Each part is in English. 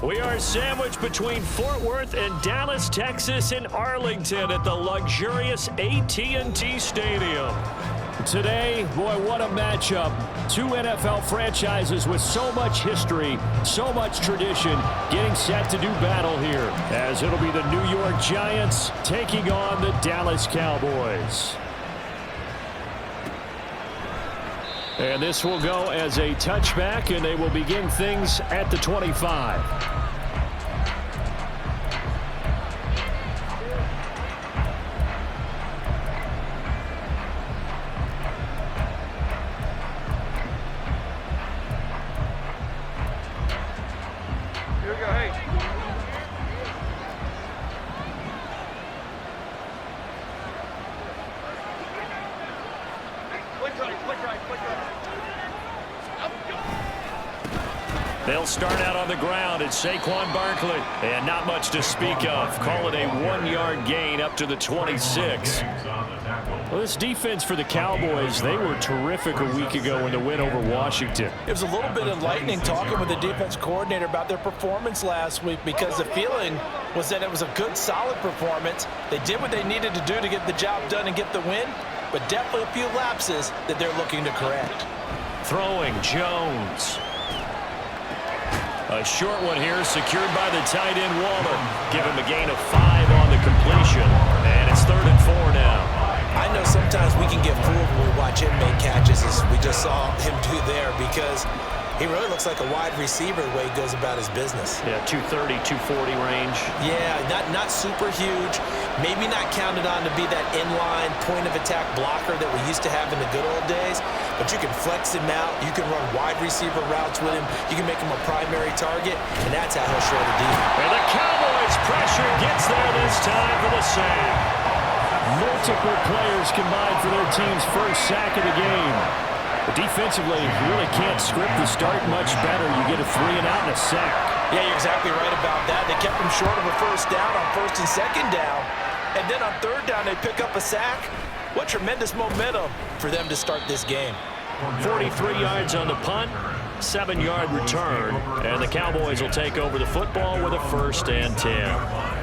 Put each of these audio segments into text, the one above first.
We are sandwiched between Fort Worth and Dallas, Texas, and Arlington at the luxurious AT&T Stadium. Today, boy, what a matchup. Two NFL franchises with so much history, so much tradition, getting set to do battle here, as it'll be the New York Giants taking on the Dallas Cowboys. And this will go as a touchback, and they will begin things at the 25. They'll start out on the ground. It's Saquon Barkley. And not much to speak of. Call it a 1-yard gain up to the 26. Well, this defense for the Cowboys, they were terrific a week ago in the win over Washington. It was a little bit enlightening talking with the defense coordinator about their performance last week, because the feeling was that it was a good, solid performance. They did what they needed to do to get the job done and get the win, but definitely a few lapses that they're looking to correct. Throwing Jones. A short one here, secured by the tight end Waller. Give him a gain of 5 on the completion, and it's 3rd and 4 now. I know sometimes we can get fooled when we watch him make catches, as we just saw him do there, because he really looks like a wide receiver the way he goes about his business. Yeah, 230, 240 range. Yeah, not super huge. Maybe not counted on to be that inline point-of-attack blocker that we used to have in the good old days. But you can flex him out. You can run wide receiver routes with him. You can make him a primary target, and that's how he'll show the defense. And the Cowboys pressure gets there this time for the sack. Multiple players combined for their team's first sack of the game. But defensively, you really can't script the start much better. You get a 3 and out and a sack. Yeah, you're exactly right about that. They kept him short of a first down on 1st and 2nd down. And then on 3rd down, they pick up a sack. What tremendous momentum for them to start this game. 43 yards on the punt, 7-yard return, and the Cowboys will take over the football with a 1st and 10.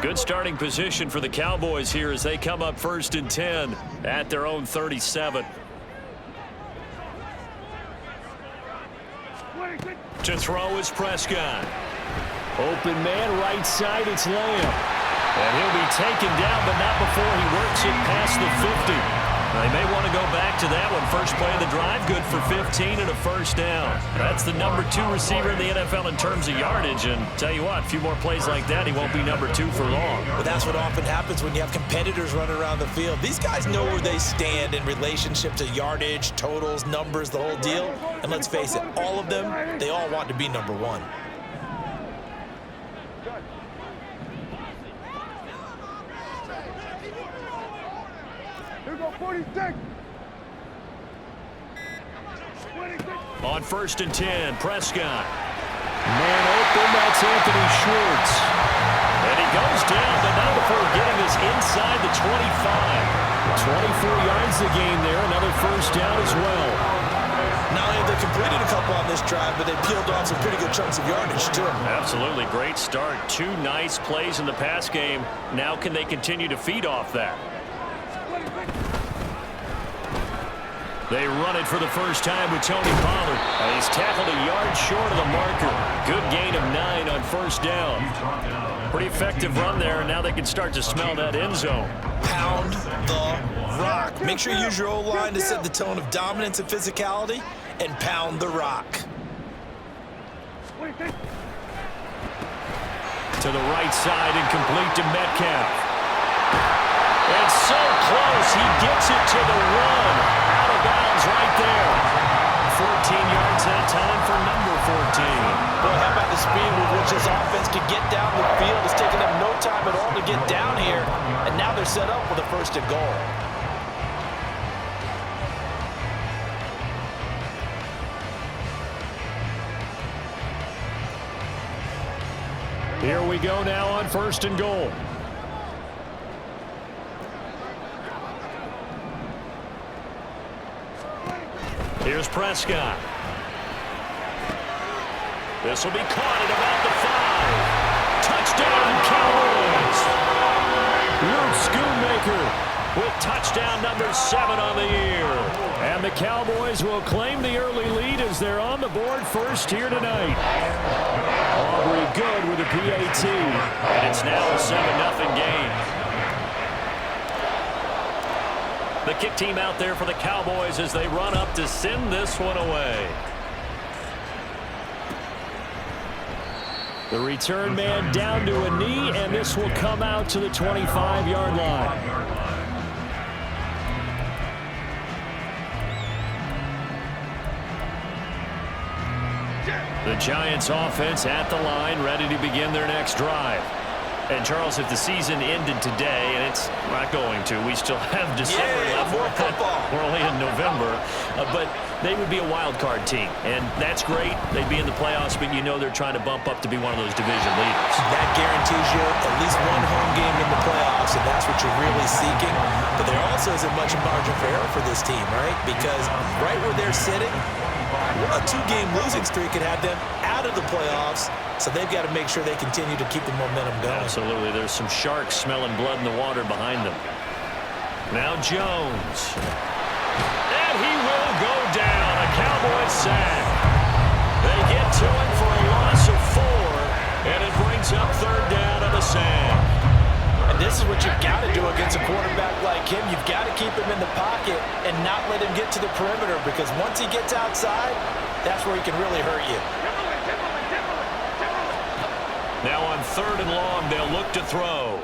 Good starting position for the Cowboys here as they come up 1st and 10 at their own 37. To throw is Prescott. Open man, right side, it's Lamb. And he'll be taken down, but not before he works it past the 50. They may want to go back to that one. First play of the drive, good for 15 and a 1st down. That's the number 2 receiver in the NFL in terms of yardage. And tell you what, a few more plays like that, he won't be number 2 for long. But that's what often happens when you have competitors running around the field. These guys know where they stand in relationship to yardage, totals, numbers, the whole deal. And let's face it, all of them, they all want to be number 1. On 1st and 10, Prescott. Man open, that's Anthony Schwartz. And he goes down, but not before getting this inside the 25. 24 yards the gain there, another 1st down as well. Not only have they completed a couple on this drive, but they peeled off some pretty good chunks of yardage, too. Absolutely, great start. 2 nice plays in the pass game. Now can they continue to feed off that? They run it for the first time with Tony Pollard. He's tackled a yard short of the marker. Good gain of 9 on 1st down. Pretty effective run there, and now they can start to smell that end zone. Pound the rock. Make sure you use your O-line to set the tone of dominance and physicality, and pound the rock. To the right side and complete to Metcalf. And so close, he gets it to the 1. Out of bounds right there. 14 yards that time for number 14. Boy, how about the speed with which this offense can get down the field? It's taken them no time at all to get down here, and now they're set up with a 1st and goal. Here we go now on 1st and goal. Here's Prescott. This will be caught at about the 5. Touchdown, Cowboys! Luke Schoonmaker with touchdown number 7 on the year. And the Cowboys will claim the early lead as they're on the board first here tonight. Aubrey good with a PAT. And it's now a 7-0 game. The kick team out there for the Cowboys as they run up to send this one away. The return man down to a knee, and this will come out to the 25-yard line. The Giants offense at the line, ready to begin their next drive. And, Charles, if the season ended today, and it's not going to, we still have December left. More football. We're only in November. But they would be a wild card team, and that's great. They'd be in the playoffs, but you know they're trying to bump up to be one of those division leaders. That guarantees you at least one home game in the playoffs, and that's what you're really seeking. But there also isn't much margin for error for this team, right? Because right where they're sitting, a 2-game losing streak could have them out of the playoffs, so they've got to make sure they continue to keep the momentum going. Absolutely. There's some sharks smelling blood in the water behind them. Now Jones. And he will go down. A Cowboys sack. They get to him for a loss of 4, and it brings up 3rd down on the sack. And this is what you've got to do against a quarterback like him. You've got to keep him in the pocket and not let him get to the perimeter, because once he gets outside, that's where he can really hurt you. Now on 3rd and long, they'll look to throw.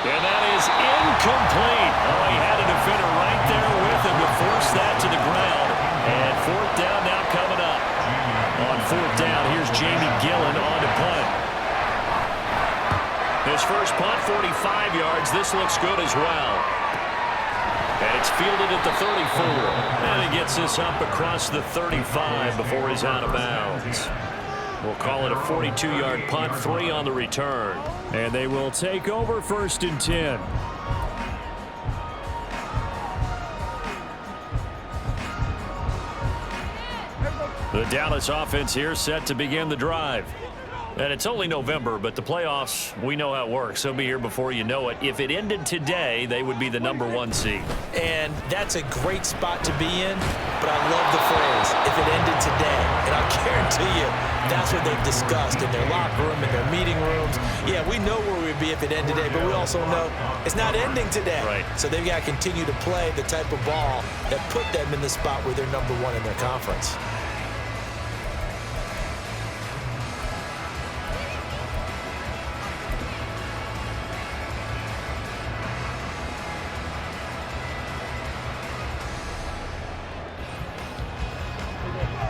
And that is incomplete. Oh, he had a defender right there with him to force that to the ground. And 4th down now coming up. On 4th down, here's Jamie Gillen on to punt. His first punt, 45 yards. This looks good as well. And it's fielded at the 34. And he gets this up across the 35 before he's out of bounds. We'll call it a 42-yard punt, 3 on the return. And they will take over 1st and 10. The Dallas offense here set to begin the drive. And it's only November, but the playoffs, we know how it works. They'll be here before you know it. If it ended today, they would be the number 1 seed. And that's a great spot to be in, but I love the phrase, if it ended today. And I guarantee you, that's what they've discussed in their locker room, in their meeting rooms. Yeah, we know where we'd be if it ended today, but we also know it's not ending today. Right. So they've got to continue to play the type of ball that put them in the spot where they're number 1 in their conference.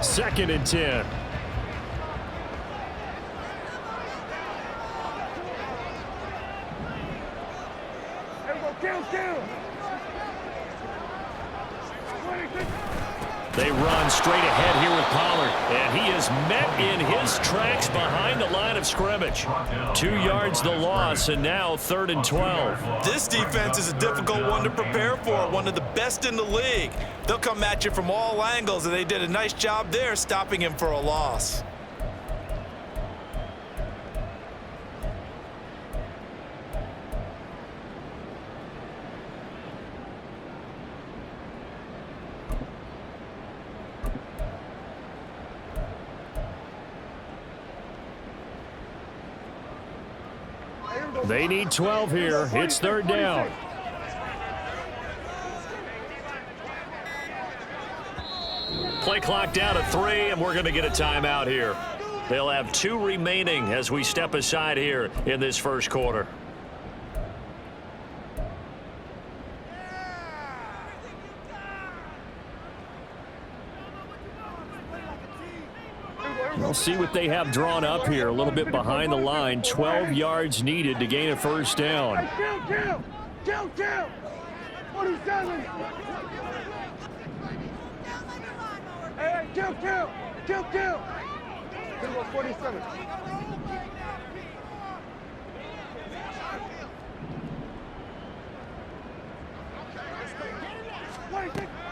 Second and 10. They run straight ahead here with Pollard, and he is met in his tracks behind the line of scrimmage. 2 yards the loss, and now 3rd and 12. This defense is a difficult one to prepare for, one of the best in the league. They'll come at you from all angles, and they did a nice job there stopping him for a loss. They need 12 here. It's 3rd down. Play clock down to 3, and we're going to get a timeout here. They'll have 2 remaining as we step aside here in this first quarter. We'll see what they have drawn up here. A little bit behind the line. 12 yards needed to gain a 1st down. Kill! 47! Hey, kill! Kill 47.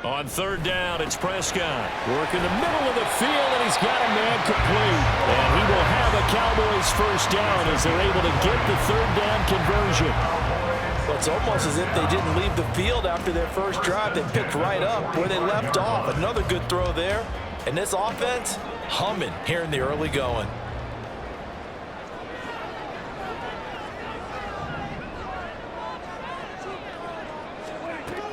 On third down, it's Prescott. Working the middle of the field, and he's got a man complete. And he will have a Cowboys first down as they're able to get the third down conversion. Well, it's almost as if they didn't leave the field after their first drive. They picked right up where they left off. Another good throw there. And this offense, humming here in the early going.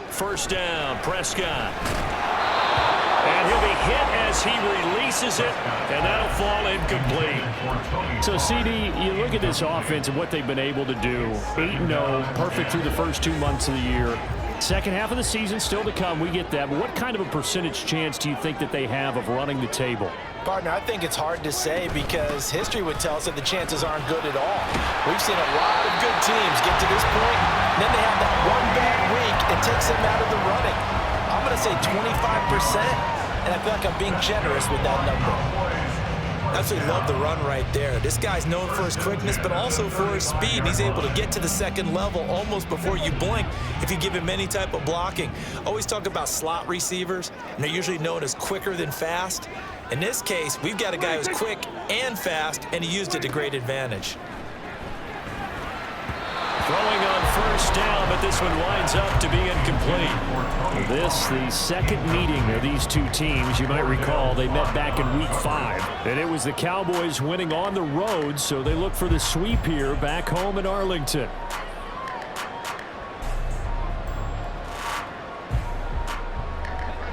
First down, Prescott. And he'll be hit as he releases it, and that'll fall incomplete. So, CD, you look at this offense and what they've been able to do. 8-0, perfect through the first 2 months of the year. Second half of the season still to come, we get that. But what kind of a percentage chance do you think that they have of running the table? Partner, I think it's hard to say because history would tell us that the chances aren't good at all. We've seen a lot of good teams get to this point, and then they have that one bad week and takes them out of the running. I'm going to say 25%, and I feel like I'm being generous with that number. I absolutely love the run right there. This guy's known for his quickness, but also for his speed. He's able to get to the second level almost before you blink if you give him any type of blocking. Always talk about slot receivers, and they're usually known as quicker than fast. In this case, we've got a guy who's quick and fast, and he used it to great advantage. Throwing on first down, but this one winds up to be incomplete. This, the second meeting of these two teams. You might recall they met back in Week 5. And it was the Cowboys winning on the road, so they look for the sweep here back home in Arlington.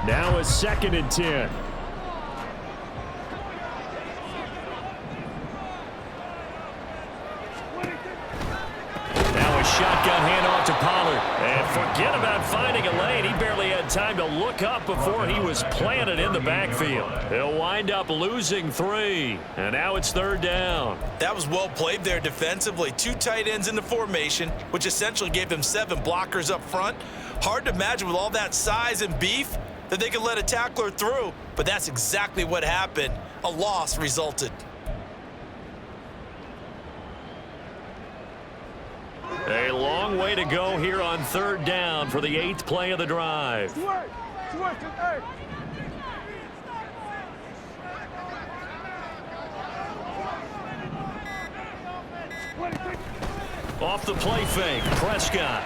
Now a 2nd and 10. Shotgun handoff to Pollard. And forget about finding a lane. He barely had time to look up before he was planted in the backfield. He'll wind up losing 3. And now it's 3rd down. That was well played there defensively. 2 tight ends in the formation, which essentially gave them 7 blockers up front. Hard to imagine with all that size and beef that they could let a tackler through. But that's exactly what happened. A loss resulted. A long way to go here on 3rd down for the 8th play of the drive. Off the play fake, Prescott.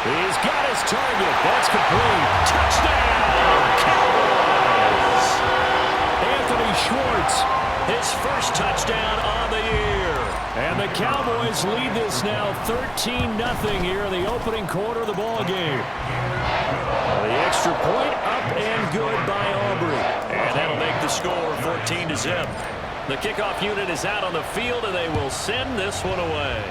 He's got his target. That's complete. Touchdown, Cowboys! Anthony Schwartz, his first touchdown on the year. And the Cowboys lead this now 13-0 here in the opening quarter of the ball game. The extra point up and good by Aubrey. And that'll make the score 14-0. The kickoff unit is out on the field, and they will send this one away.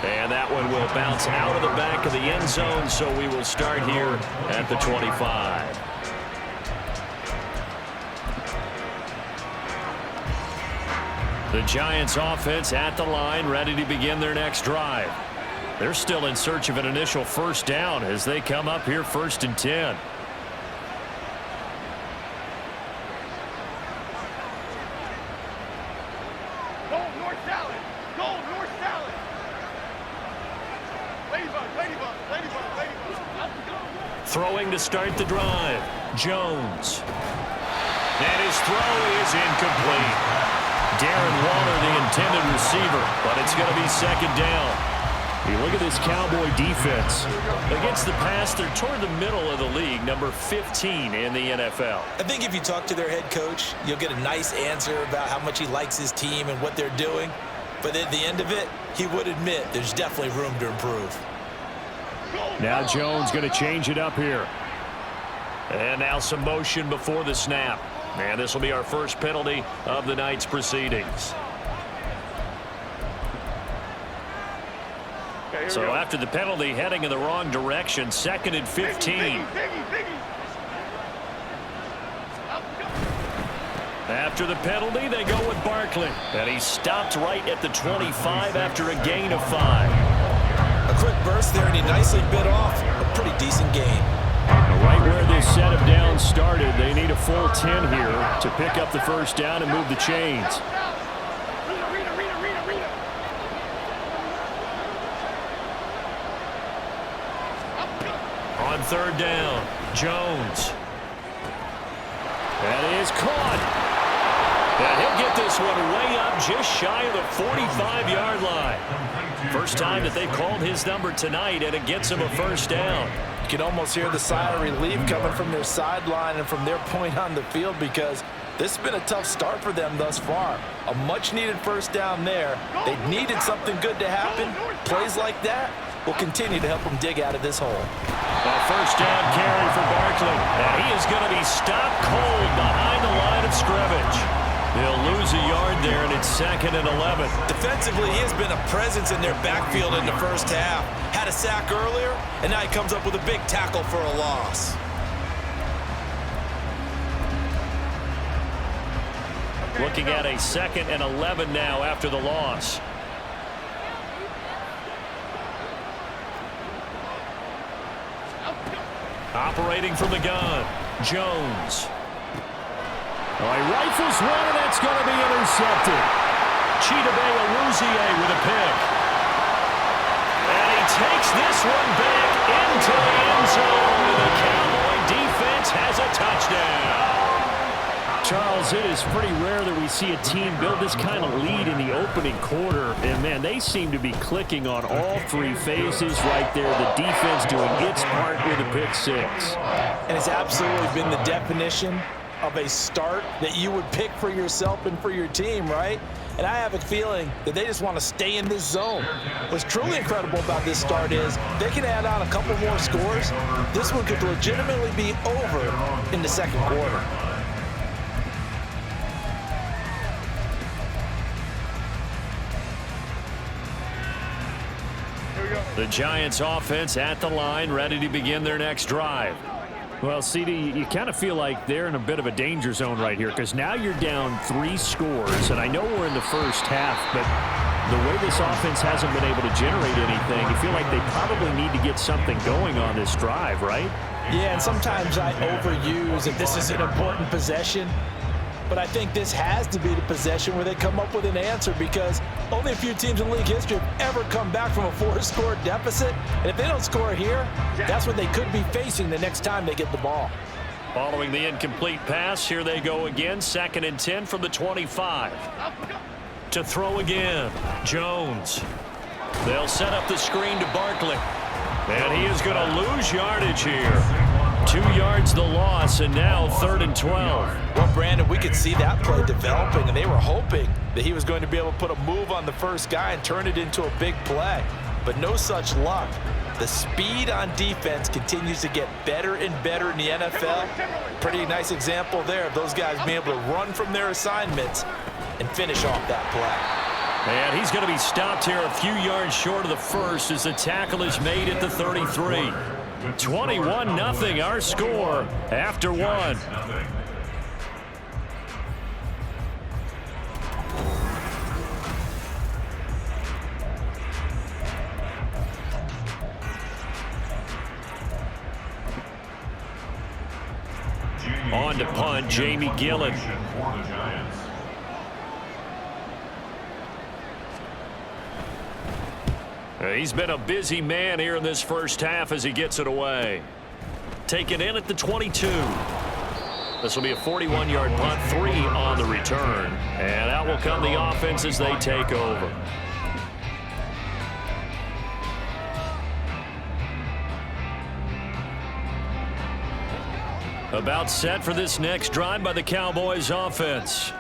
And that one will bounce out of the back of the end zone, so we will start here at the 25. The Giants offense at the line, ready to begin their next drive. They're still in search of an initial first down as they come up here 1st and 10. Gold north salad. Gold north salad. Ladybug, ladybug, ladybug, ladybug. Throwing to start the drive. Jones. And his throw is incomplete. Darren Waller, the intended receiver, but it's going to be 2nd down. You look at this Cowboy defense. Against the pass, they're toward the middle of the league, number 15 in the NFL. I think if you talk to their head coach, you'll get a nice answer about how much he likes his team and what they're doing. But at the end of it, he would admit there's definitely room to improve. Now Jones going to change it up here. And now some motion before the snap. And this will be our first penalty of the night's proceedings. So after the penalty, heading in the wrong direction, 2nd and 15. After the penalty, they go with Barkley. And he stopped right at the 25 after a gain of 5. A quick burst there, and he nicely bit off a pretty decent gain. Right where this set of downs started, they need a full 10 here to pick up the first down and move the chains. third down. Jones. That is caught. And he'll get this one way up just shy of the 45-yard line. First time that they've called his number tonight, and it gets him a first down. You can almost hear the sigh of relief coming from their sideline and from their point on the field, because this has been a tough start for them thus far. A much-needed first down there. They needed something good to happen. Plays like that will continue to help them dig out of this hole. A first down carry for Barkley. And he is going to be stopped cold behind the line of scrimmage. He'll lose a yard there, and it's 2nd and 11. Defensively, he has been a presence in their backfield in the first half. Had a sack earlier, and now he comes up with a big tackle for a loss. Looking at a 2nd and 11 now after the loss. Operating from the gun, Jones. He rifles one, and that's going to be intercepted. Chidobe with a pick. And he takes this one back into the end zone. And the Cowboy defense has a touchdown. Charles, it is pretty rare that we see a team build this kind of lead in the opening quarter. And, man, they seem to be clicking on all three phases right there. The defense doing its part with a pick six. And it's absolutely been the definition of a start that you would pick for yourself and for your team, right? And I have a feeling that they just want to stay in this zone. What's truly incredible about this start is they can add on a couple more scores. This one could legitimately be over in the second quarter. The Giants offense at the line, ready to begin their next drive. Well, CD, you kind of feel like they're in a bit of a danger zone right here, because now you're down 3 scores, and I know we're in the first half, but the way this offense hasn't been able to generate anything, you feel like they probably need to get something going on this drive, right? Yeah, and sometimes I overuse that this is an important possession, but I think this has to be the possession where they come up with an answer, because only a few teams in league history have ever come back from a 4-score deficit. And if they don't score here, that's what they could be facing the next time they get the ball. Following the incomplete pass, here they go again. 2nd and 10 from the 25. To throw again, Jones. They'll set up the screen to Barkley. And he is going to lose yardage here. 2 yards the loss, and now 3rd and 12. Well, Brandon, we could see that play developing, and they were hoping that he was going to be able to put a move on the first guy and turn it into a big play. But no such luck. The speed on defense continues to get better and better in the NFL. Pretty nice example there of those guys being able to run from their assignments and finish off that play. And he's going to be stopped here a few yards short of the first as the tackle is made at the 33. 21-0 our score after 1. On to punt, Jamie Gillen. He's been a busy man here in this first half as he gets it away. Taken in at the 22. This will be a 41-yard punt, 3 on the return. And out will come the offense as they take over. About set for this next drive by the Cowboys offense.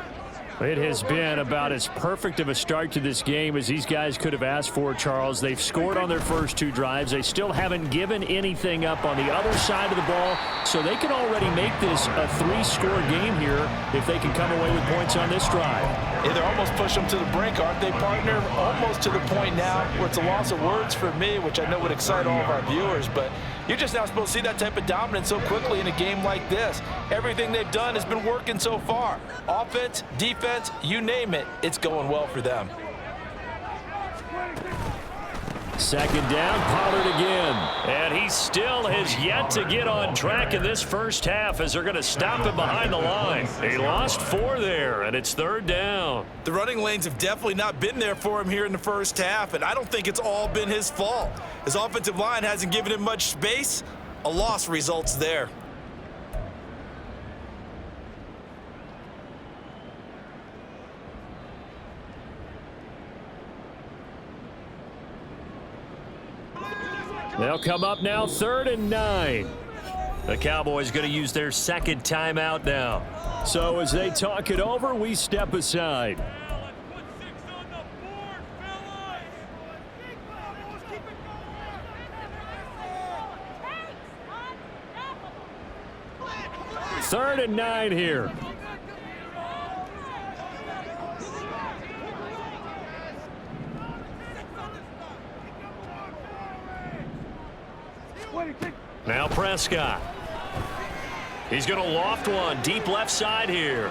It has been about as perfect of a start to this game as these guys could have asked for, Charles. They've scored on their first 2 drives. They still haven't given anything up on the other side of the ball, so they can already make this a 3-score game here if they can come away with points on this drive. Yeah, they're almost pushing them to the brink, aren't they, partner? Almost to the point now where it's a loss of words for me, which I know would excite all of our viewers, but you're just not supposed to see that type of dominance so quickly in a game like this. Everything they've done has been working so far. Offense, defense, you name it, it's going well for them. 2nd down, Pollard again. And he still has yet to get on track in this first half as they're going to stop him behind the line. He lost 4 there, and it's 3rd down. The running lanes have definitely not been there for him here in the first half, and I don't think it's all been his fault. His offensive line hasn't given him much space, A loss results there. They'll come up now, 3rd and 9. The Cowboys going to use their second timeout now. So as they talk it over, we step aside. Third and 9 here. Now Prescott. He's going to loft one deep left side here.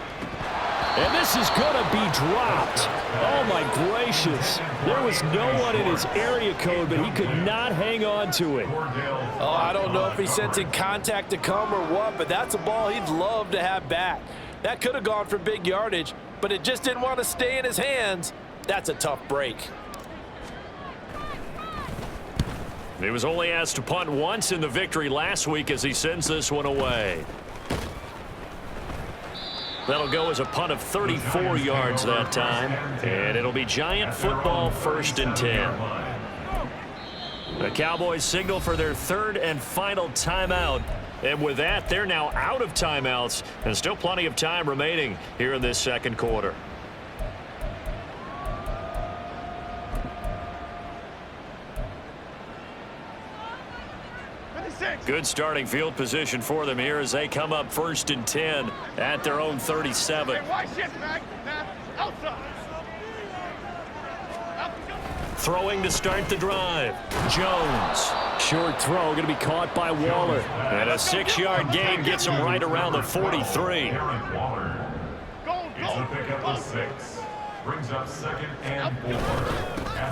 And this is going to be dropped. Oh, my gracious. There was no one in his area code, but he could not hang on to it. Oh, I don't know if he's sensing contact to come or what, but that's a ball he'd love to have back. That could have gone for big yardage, but it just didn't want to stay in his hands. That's a tough break. He was only asked to punt once in the victory last week as he sends this one away. That'll go as a punt of 34 yards that time, and it'll be Giant football, 1st and 10. The Cowboys signal for their 3rd and final timeout, and with that, they're now out of timeouts, and still plenty of time remaining here in this 2nd quarter. Good starting field position for them here as they come up 1st and 10 at their own 37. Throwing to start the drive. Jones. Short throw going to be caught by Waller. And a 6-yard gain gets him right around the 43. It's a pickup of 6. Brings up 2nd and 4.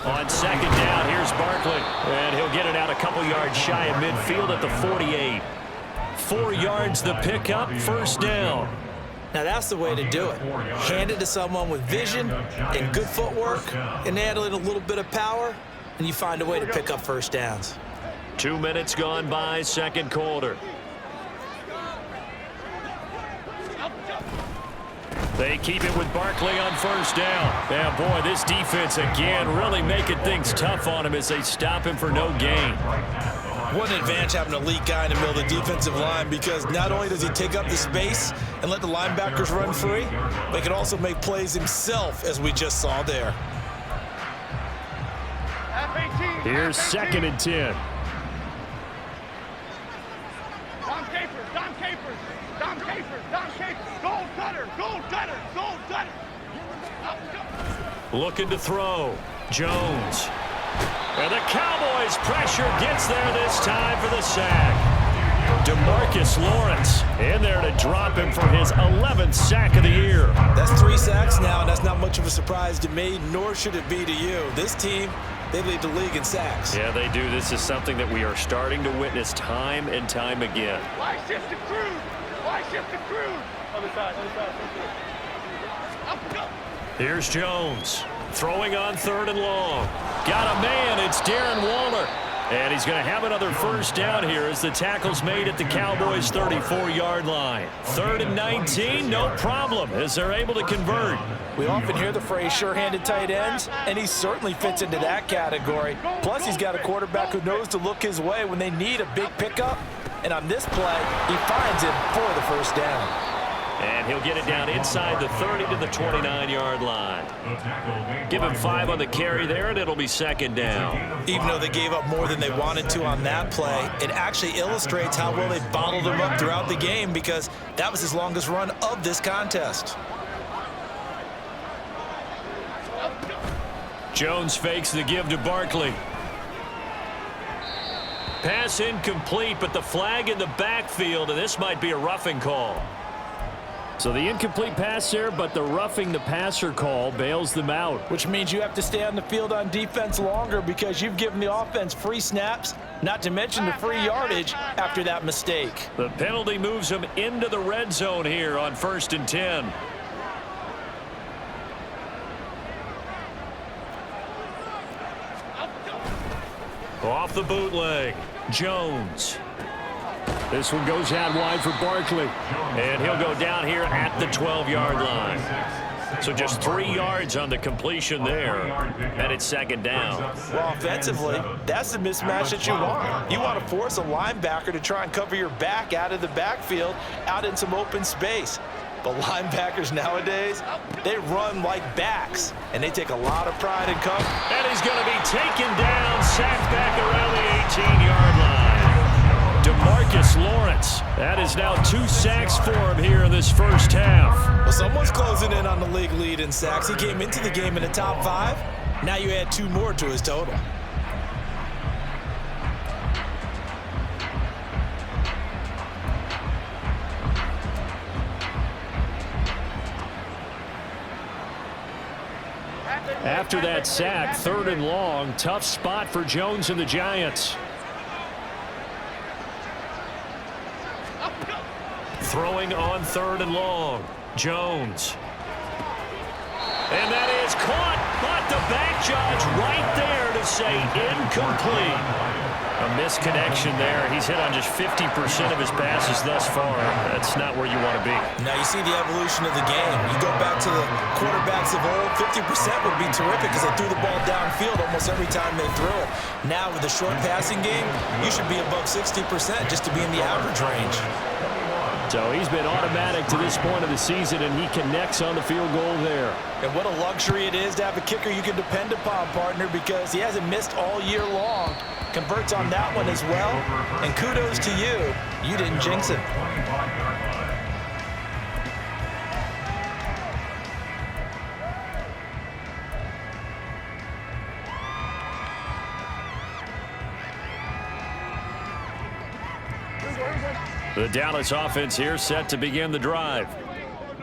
On 2nd down, here's Barkley. And he'll get it out a couple yards shy of midfield at the 48. 4 yards the pickup, 1st down. Now that's the way to do it. Hand it to someone with vision and good footwork, and add in a little bit of power, and you find a way to pick up 1st downs. 2 minutes gone by, 2nd quarter. They keep it with Barkley on 1st down. Yeah, boy, this defense again really making things tough on him as they stop him for no gain. What an advantage having an elite guy in the middle of the defensive line, because not only does he take up the space and let the linebackers run free, but he can also make plays himself, as we just saw there. Here's 2nd and 10. Dom Capers, gold cutter, Looking to throw. Jones. And the Cowboys pressure gets there this time for the sack. DeMarcus Lawrence in there to drop him for his 11th sack of the year. That's 3 sacks now, and that's not much of a surprise to me, nor should it be to you. This team, they lead the league in sacks. Yeah, they do. This is something that we are starting to witness time and time again. Why shift the crew? Other side. Up. Here's Jones throwing on 3rd and long. Got a man. It's Darren Waller. And he's going to have another 1st down here as the tackle's made at the Cowboys' 34-yard line. 3rd and 19, no problem, as they're able to convert. We often hear the phrase sure-handed tight ends, and he certainly fits into that category. Plus, he's got a quarterback who knows to look his way when they need a big pickup. And on this play, he finds him for the 1st down. And he'll get it down inside the 30 to the 29-yard line. Give him 5 on the carry there, and it'll be 2nd down. Even though they gave up more than they wanted to on that play, it actually illustrates how well they bottled him up throughout the game, because that was his longest run of this contest. Jones fakes the give to Barkley. Pass incomplete, but the flag in the backfield, and this might be a roughing call. So the incomplete pass there, but the roughing the passer call bails them out. Which means you have to stay on the field on defense longer, because you've given the offense free snaps, not to mention the free yardage after that mistake. The penalty moves him into the red zone here on 1st and 10. Off the bootleg, Jones. This one goes out wide for Barkley. And he'll go down here at the 12-yard line. So just 3 yards on the completion there. And it's second down. Well, offensively, that's the mismatch that you want. You want to force a linebacker to try and cover your back out of the backfield, out in some open space. But linebackers nowadays, they run like backs, and they take a lot of pride in cover. And he's going to be taken down, sacked back around the 18-yard line. DeMarcus Lawrence. That is now 2 sacks for him here in this first half. Well, someone's closing in on the league lead in sacks. He came into the game in the top 5. Now you add 2 more to his total. After that sack, 3rd and long. Tough spot for Jones and the Giants. Throwing on 3rd and long. Jones. And that is caught, but the back judge right there to say incomplete. A misconnection there. He's hit on just 50% of his passes thus far. That's not where you want to be. Now you see the evolution of the game. You go back to the quarterbacks of old, 50% would be terrific because they threw the ball downfield almost every time they threw it. Now with the short passing game, you should be above 60% just to be in the average range. So he's been automatic to this point of the season, and he connects on the field goal there. And what a luxury it is to have a kicker you can depend upon, partner, because he hasn't missed all year long. Converts on that one as well. And kudos to you. You didn't jinx him. The Dallas offense here set to begin the drive.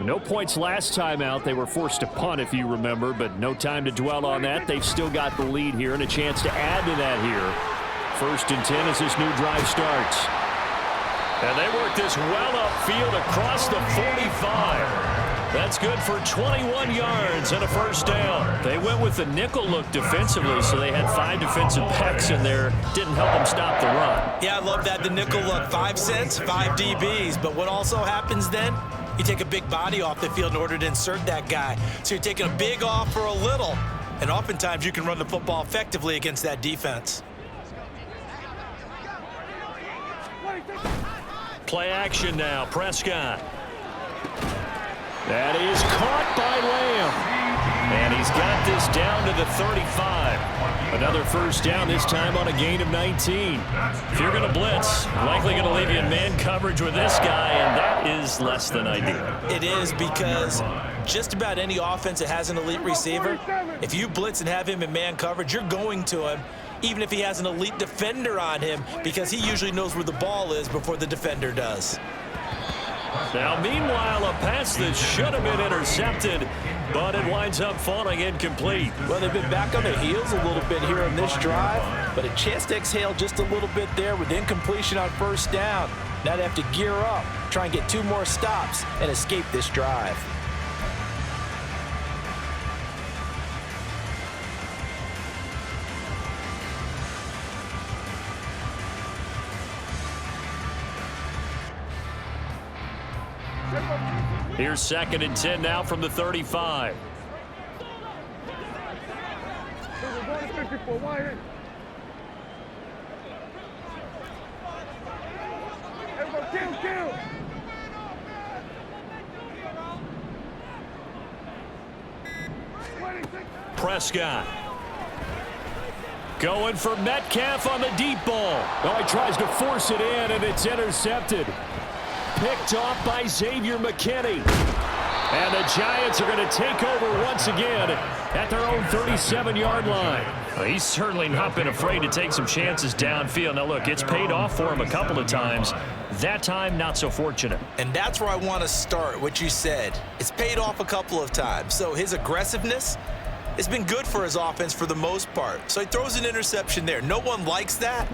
No points last time out. They were forced to punt, if you remember, but no time to dwell on that. They've still got the lead here and a chance to add to that here. 1st and 10 as this new drive starts. And they work this well upfield across the 45. That's good for 21 yards and a first down. They went with the nickel look defensively, so they had 5 defensive backs in there. Didn't help them stop the run. Yeah, I love that, the nickel look. 5 cents, 5 DBs. But what also happens then? You take a big body off the field in order to insert that guy. So you're taking a big off for a little. And oftentimes you can run the football effectively against that defense. Play action now. Prescott. That is caught by Lamb. And he's got this down to the 35. Another first down, this time on a gain of 19. If you're going to blitz, likely going to leave you in man coverage with this guy, and that is less than ideal. It is, because just about any offense that has an elite receiver, if you blitz and have him in man coverage, you're going to him, even if he has an elite defender on him, because he usually knows where the ball is before the defender does. Now, meanwhile, a pass that should have been intercepted, but it winds up falling incomplete. Well, they've been back on their heels a little bit here on this drive, but a chance to exhale just a little bit there with incompletion on first down. Now they have to gear up, try and get 2 more stops, and escape this drive. Here's 2nd and 10 now from the 35. Prescott. Going for Metcalf on the deep ball. Oh, he tries to force it in, and it's intercepted. Picked off by Xavier McKinney. And the Giants are going to take over once again at their own 37-yard line. Well, he's certainly not been afraid to take some chances downfield. Now, look, it's paid off for him a couple of times. That time, not so fortunate. And that's where I want to start, what you said. It's paid off a couple of times. So his aggressiveness has been good for his offense for the most part. So he throws an interception there. No one likes that,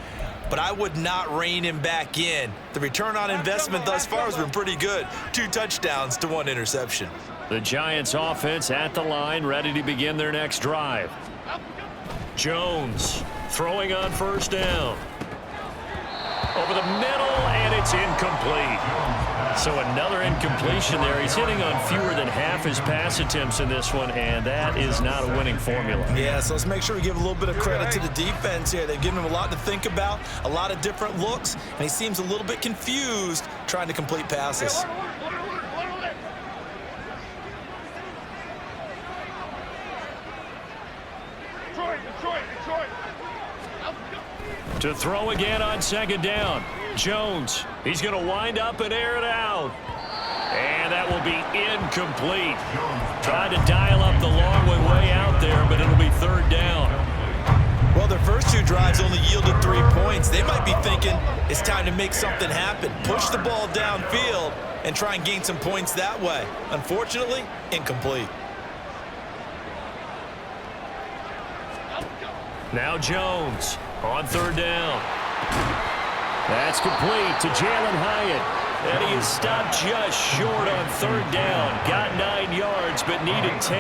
but I would not rein him back in. The return on investment thus far has been pretty good. 2 touchdowns to 1 interception. The Giants offense at the line, ready to begin their next drive. Jones throwing on first down. over the middle, and it's incomplete. So another incompletion there. He's hitting on fewer than half his pass attempts in this one, and that is not a winning formula. Yeah, so let's make sure we give a little bit of credit to the defense here. They've given him a lot to think about, a lot of different looks, and he seems a little bit confused trying to complete passes. Detroit. To throw again on second down. Jones, he's going to wind up and air it out. And that will be incomplete. Tried to dial up the long way out there, but it'll be third down. Well, their first two drives only yielded 3 points. They might be thinking it's time to make something happen. Push the ball downfield and try and gain some points that way. Unfortunately, incomplete. Now Jones on third down. That's complete to Jalen Hyatt. And he is stopped just short on third down. Got 9 yards, but needed 10.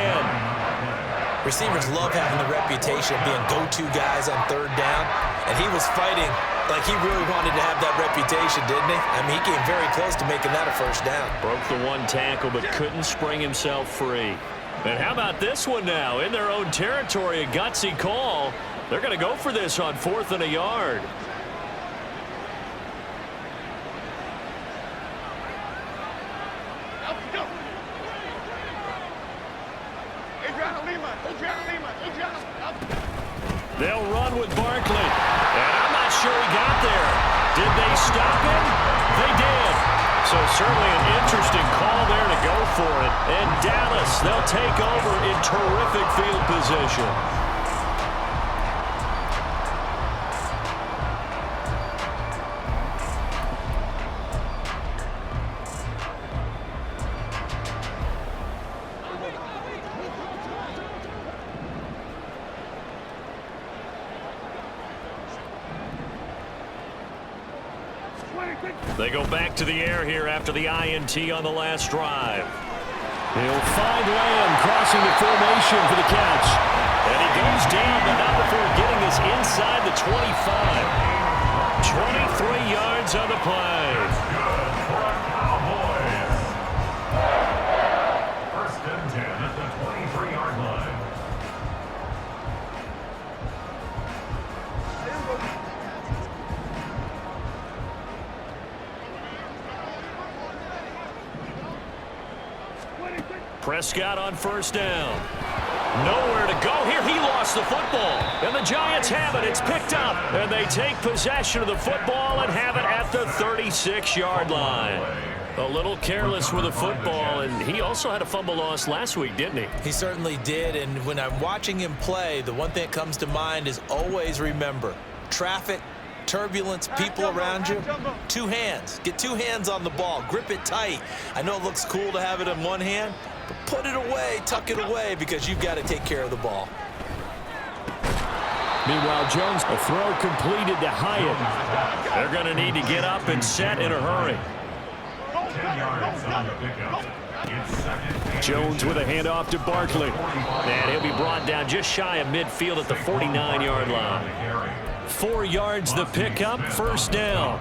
Receivers love having the reputation of being go-to guys on third down. And he was fighting like he really wanted to have that reputation, didn't he? I mean, he came very close to making that a first down. Broke the one tackle, but couldn't spring himself free. And how about this one now? In their own territory, a gutsy call. They're going to go for this on 4th and a yard. They'll run with Barkley. And I'm not sure he got there. Did they stop him? They did. So certainly an interesting call there to go for it. And Dallas, they'll take over in terrific field position. They go back to the air here after the INT on the last drive. He'll find Lamb crossing the formation for the catch. And he goes down, but not before getting this inside the 25. 23 yards on the play. Cowboys. First and 10 at the 23-yard line. Prescott on first down. Nowhere to go here. He lost the football. And the Giants have it. It's picked up. And they take possession of the football and have it at the 36-yard line. A little careless with the football, and he also had a fumble loss last week, didn't he? He certainly did, and when I'm watching him play, the one thing that comes to mind is always remember, traffic, turbulence, people around you, 2 hands. Get 2 hands on the ball. Grip it tight. I know it looks cool to have it in one hand, but put it away, tuck it away, because you've got to take care of the ball. Meanwhile, Jones, a throw completed to Hyatt. They're going to need to get up and set in a hurry. 10 yards on the pickup. It's second and Jones with a handoff to Barkley. And he'll be brought down just shy of midfield at the 49-yard line. 4 yards the pickup, first down.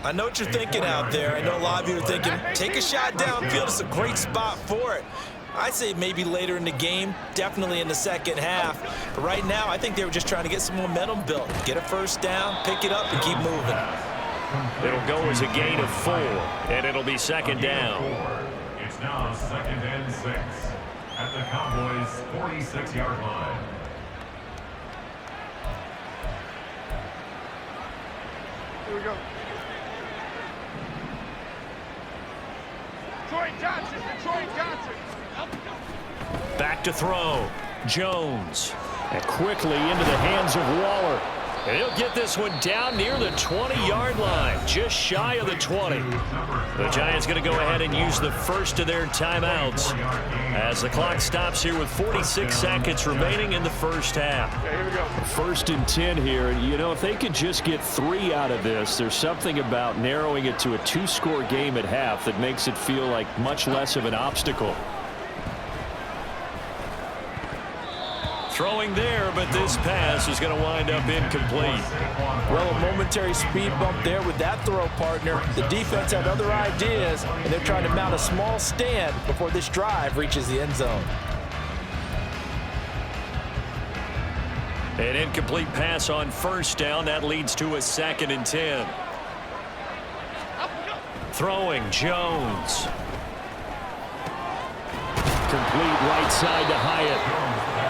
I know what you're thinking out there. I know a lot of you are thinking, take a shot downfield. It's a great spot for it. I say maybe later in the game, definitely in the second half. But right now, I think they were just trying to get some momentum built. Get a first down, pick it up, and keep moving. It'll go as a gain of 4, and it'll be second down. It's now second and 6 at the Cowboys' 46-yard line. Here we go. Detroit Johnson. Back to throw. Jones. And quickly into the hands of Waller. And he'll get this one down near the 20-yard line, just shy of the 20. The Giants going to go ahead and use the first of their timeouts as the clock stops here with 46 seconds remaining in the first half. Okay, here we go. First and 10 here. You know, if they could just get 3 out of this, there's something about narrowing it to a 2-score game at half that makes it feel like much less of an obstacle. Throwing there, but this pass is going to wind up incomplete. Well, a momentary speed bump there with that throw, partner. The defense had other ideas, and they're trying to mount a small stand before this drive reaches the end zone. An incomplete pass on first down. That leads to a 2nd and 10. Throwing, Jones. Complete right side to Hyatt.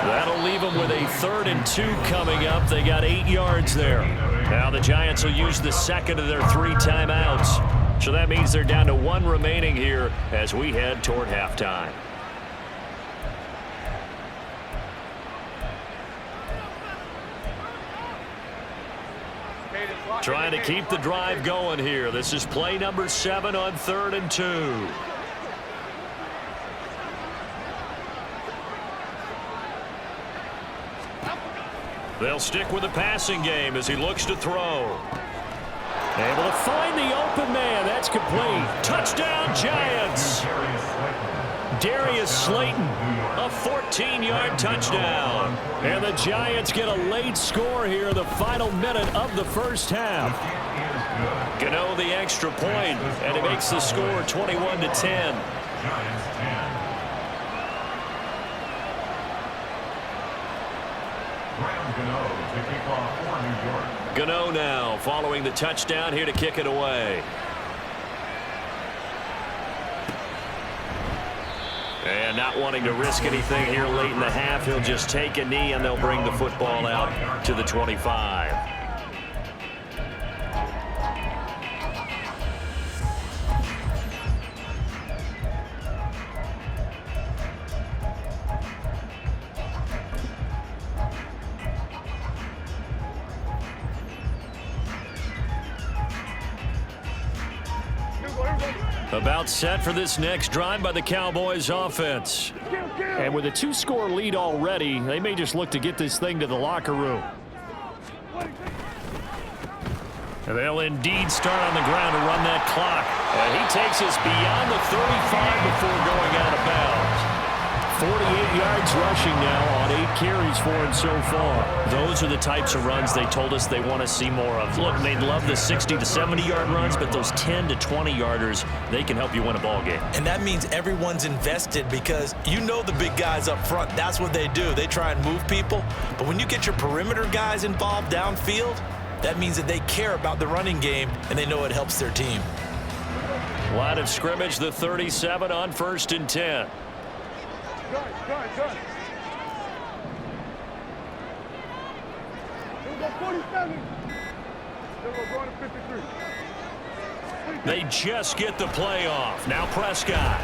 That'll leave them with a 3rd and 2 coming up. They got 8 yards there. Now the Giants will use the 2nd of their 3 timeouts. So that means they're down to 1 remaining here as we head toward halftime. Trying to keep the drive going here. This is play number 7 on 3rd and 2. They'll stick with the passing game as he looks to throw. Able to find the open man. That's complete. Touchdown, Giants. Darius Slayton, a 14-yard touchdown. And the Giants get a late score here in the final minute of the first half. Gano the extra point, and it makes the score 21-10. Gano now following the touchdown here to kick it away. And not wanting to risk anything here late in the half, he'll just take a knee and they'll bring the football out to the 25. About set for this next drive by the Cowboys offense. And with a 2-score lead already, they may just look to get this thing to the locker room. And they'll indeed start on the ground to run that clock. And he takes us beyond the 35 before going out of bounds. 48 yards rushing now on 8 carries for him so far. Those are the types of runs they told us they want to see more of. Look, they love the 60 to 70-yard runs, but those 10 to 20-yarders, they can help you win a ball game. And that means everyone's invested because you know the big guys up front. That's what they do. They try and move people. But when you get your perimeter guys involved downfield, that means that they care about the running game, and they know it helps their team. Line of scrimmage, the 37 on 1st and 10. Good. Here we go, 47. Here we go, going to 53. They just get the play off. Now Prescott.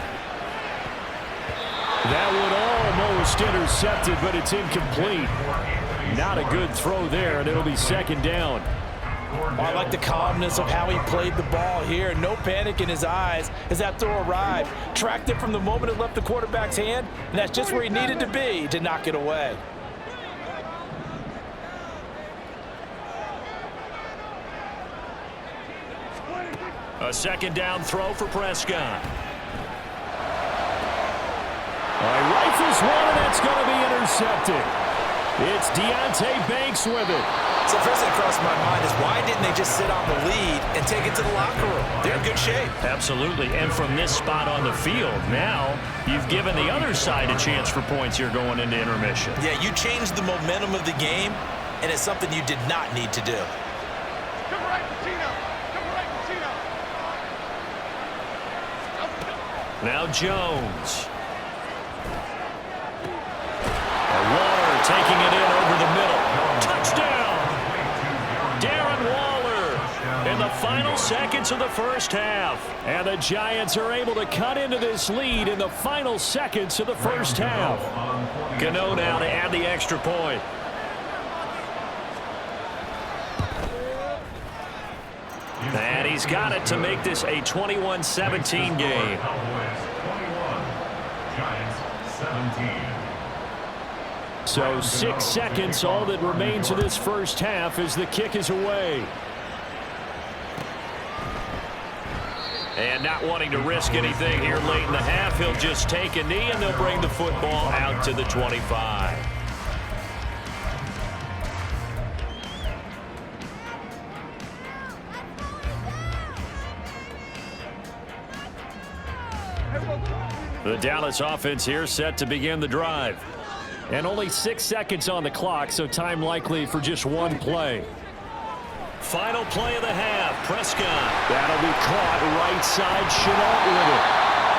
That one almost intercepted, but it's incomplete. Not a good throw there, and it'll be 2nd down. I like the calmness of how he played the ball here. No panic in his eyes as that throw arrived. Tracked it from the moment it left the quarterback's hand, and that's just where he needed to be to knock it away. A 2nd down throw for Prescott. Rifles one, and that's going to be intercepted. It's Deonte Banks with it. So the first thing that crossed my mind is why didn't they just sit on the lead and take it to the locker room? They're in good shape. Absolutely. And from this spot on the field, now you've given the other side a chance for points here going into intermission. Yeah, you changed the momentum of the game, and it's something you did not need to do. Come right, Pacino. Now Jones. Waller taking it in over the middle. Touchdown! Darren Waller in the final seconds of the first half. And the Giants are able to cut into this lead in the final seconds of the first half. Gano now to add the extra point. And he's got it to make this a 21-17 game. Giants 17. So 6 seconds, all that remains of this first half as the kick is away. And not wanting to risk anything here late in the half, he'll just take a knee and they'll bring the football out to the 25. The Dallas offense here set to begin the drive. And only 6 seconds on the clock, so time likely for just one play. Final play of the half, Prescott. That'll be caught right side, Chenault with it.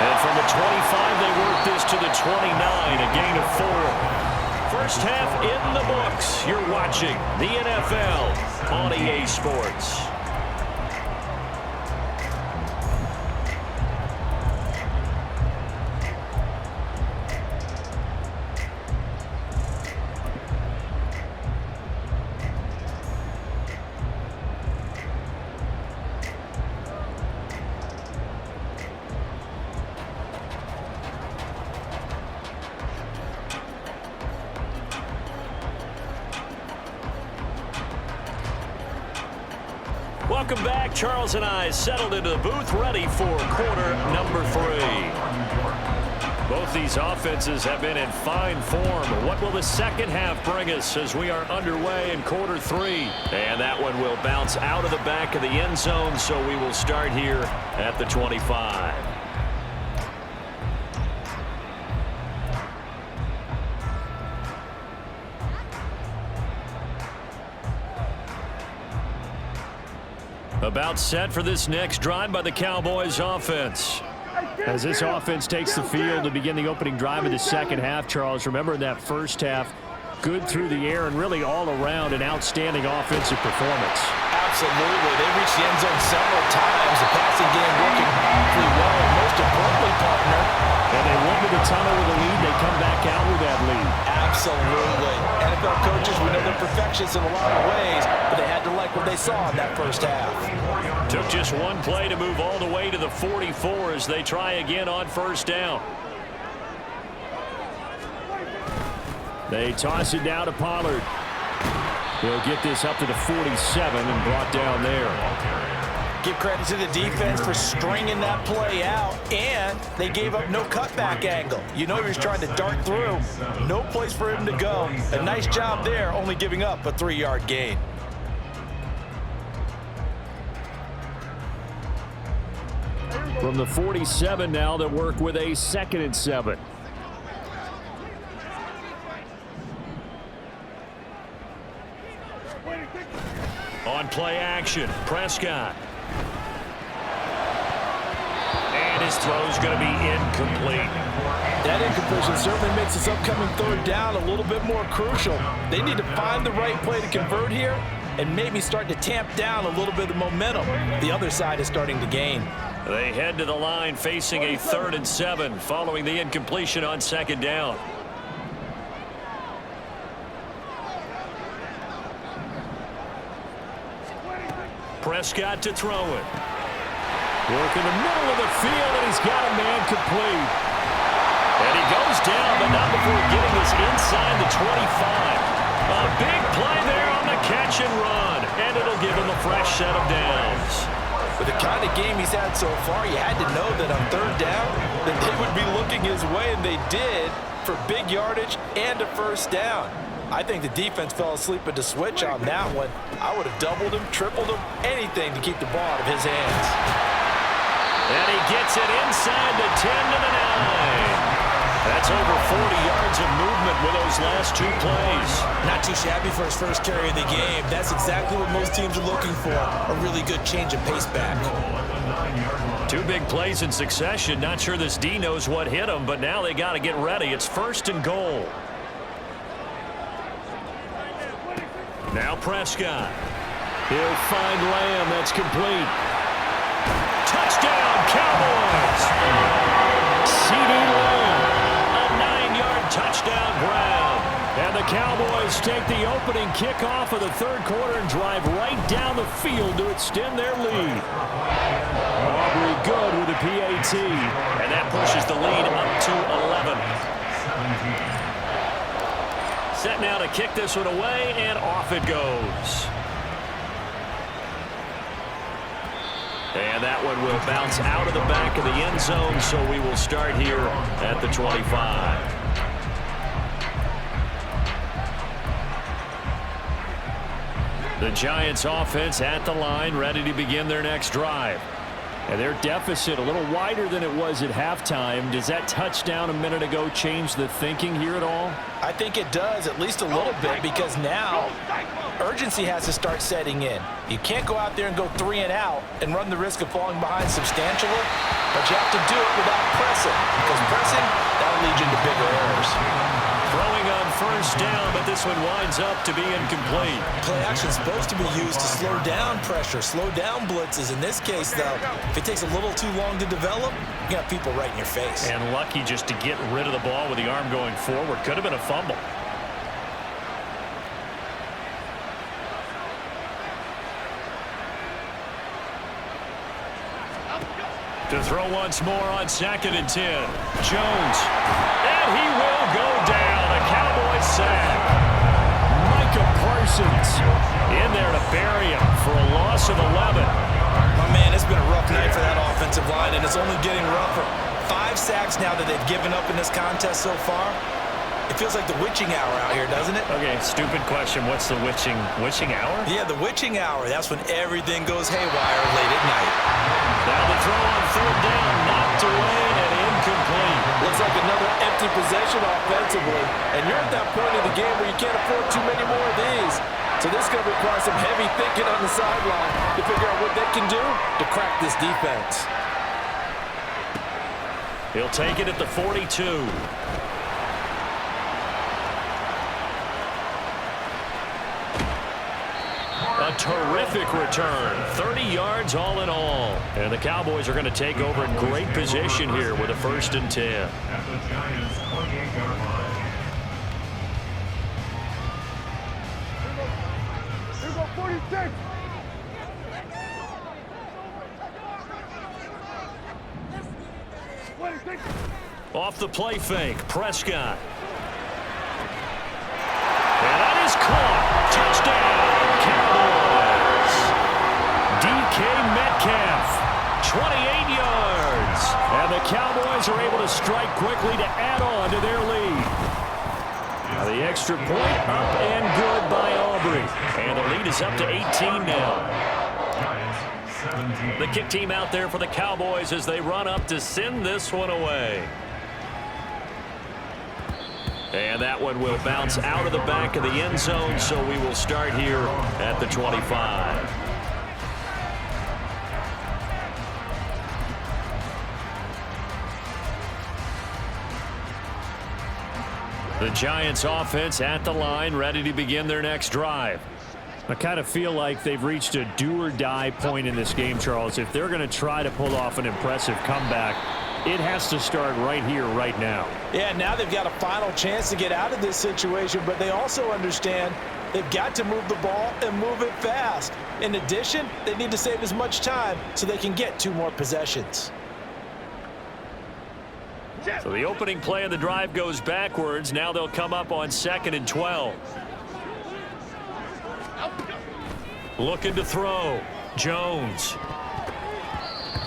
And from the 25, they work this to the 29, a gain of 4. First half in the books. You're watching the NFL on EA Sports. Welcome back. Charles and I settled into the booth, ready for quarter number 3. Both these offenses have been in fine form. What will the second half bring us as we are underway in quarter 3? And that one will bounce out of the back of the end zone, so we will start here at the 25. About set for this next drive by the Cowboys offense. As this offense takes the field to begin the opening drive of the second half, Charles, remember in that first half, good through the air and really all around an outstanding offensive performance. Absolutely. They reached the end zone several times. The passing game working pretty well. And most importantly, partner, and they went to the tunnel with a lead. They come back out with that lead. Absolutely. NFL coaches, we know they're perfectionists in a lot of ways, but they had to like what they saw in that first half. Took just one play to move all the way to the 44 as they try again on first down. They toss it down to Pollard. He'll get this up to the 47 and brought down there. Give credit to the defense for stringing that play out, and they gave up no cutback angle. You know he was trying to dart through. No place for him to go. A nice job there, only giving up a 3-yard gain. From the 47 now, they work with a 2nd and 7. On play action, Prescott. And his throw's going to be incomplete. That incompletion certainly makes this upcoming third down a little bit more crucial. They need to find the right play to convert here and maybe start to tamp down a little bit of momentum. The other side is starting to gain. They head to the line facing a 3rd and 7 following the incompletion on 2nd down. Prescott to throw it. Work in the middle of the field, and he's got a man complete. And he goes down, but not before getting this inside the 25. A big play there on the catch and run, and it'll give him a fresh set of downs. With the kind of game he's had so far, you had to know that on 3rd down that they would be looking his way, and they did, for big yardage and a first down. I think the defense fell asleep at the switch on that one. I would have doubled him, tripled him, anything to keep the ball out of his hands. And he gets it inside the 10 to the 9. That's over 40 yards of movement with those last 2 plays. Not too shabby for his first carry of the game. That's exactly what most teams are looking for, a really good change of pace back. 2 big plays in succession. Not sure this D knows what hit him, but now they got to get ready. It's 1st and goal. Now Prescott. He'll find Lamb. That's complete. Touchdown, Cowboys! CeeDee Lamb. A 9-yard touchdown ground. And the Cowboys take the opening kickoff of the 3rd quarter and drive right down the field to extend their lead. Aubrey good with the PAT. And that pushes the lead up to 11. Set now to kick this one away, and off it goes. And that one will bounce out of the back of the end zone, so we will start here at the 25. The Giants offense at the line, ready to begin their next drive. And their deficit a little wider than it was at halftime. Does that touchdown a minute ago change the thinking here at all? I think it does, at least a little bit, because now urgency has to start setting in. You can't go out there and go 3 and out and run the risk of falling behind substantially, but you have to do it without pressing, because pressing, that'll lead you into bigger errors. Throwing on first down, but this one winds up to be incomplete. Play action is supposed to be used to slow down pressure, slow down blitzes. In this case, though, if it takes a little too long to develop, you got people right in your face. And lucky just to get rid of the ball with the arm going forward. Could have been a fumble. To throw once more on 2nd and 10. Jones. And he will go down. A Cowboys sack. Micah Parsons in there to bury him for a loss of 11. My man, it's been a rough night for that offensive line, and it's only getting rougher. 5 sacks now that they've given up in this contest so far. It feels like the witching hour out here, doesn't it? Okay, stupid question. What's the witching hour? Yeah, the witching hour. That's when everything goes haywire late at night. Now the throw on 3rd down, knocked away and incomplete. Looks like another empty possession offensively, and you're at that point in the game where you can't afford too many more of these. So this is going to require some heavy thinking on the sideline to figure out what they can do to crack this defense. He'll take it at the 42. A terrific return. 30 yards all in all. And the Cowboys are going to take over in great position here with a 1st and 10. At the Giants' 28-yard line. Here go 46. Off the play fake, Prescott. And that is caught. Touchdown, Cowboys. DK Metcalf, 28 yards. And the Cowboys are able to strike quickly to add on to their lead. Now the extra point up and good by Aubrey. And the lead is up to 18 now. Giants, 17. The kick team out there for the Cowboys as they run up to send this one away. And that one will bounce out of the back of the end zone, so we will start here at the 25. The Giants offense at the line, ready to begin their next drive. I kind of feel like they've reached a do-or-die point in this game, Charles. If they're going to try to pull off an impressive comeback, it has to start right here, right now. Yeah, now they've got a final chance to get out of this situation, but they also understand they've got to move the ball and move it fast. In addition, they need to save as much time so they can get 2 more possessions. So the opening play of the drive goes backwards. Now they'll come up on 2nd and 12. Looking to throw. Jones.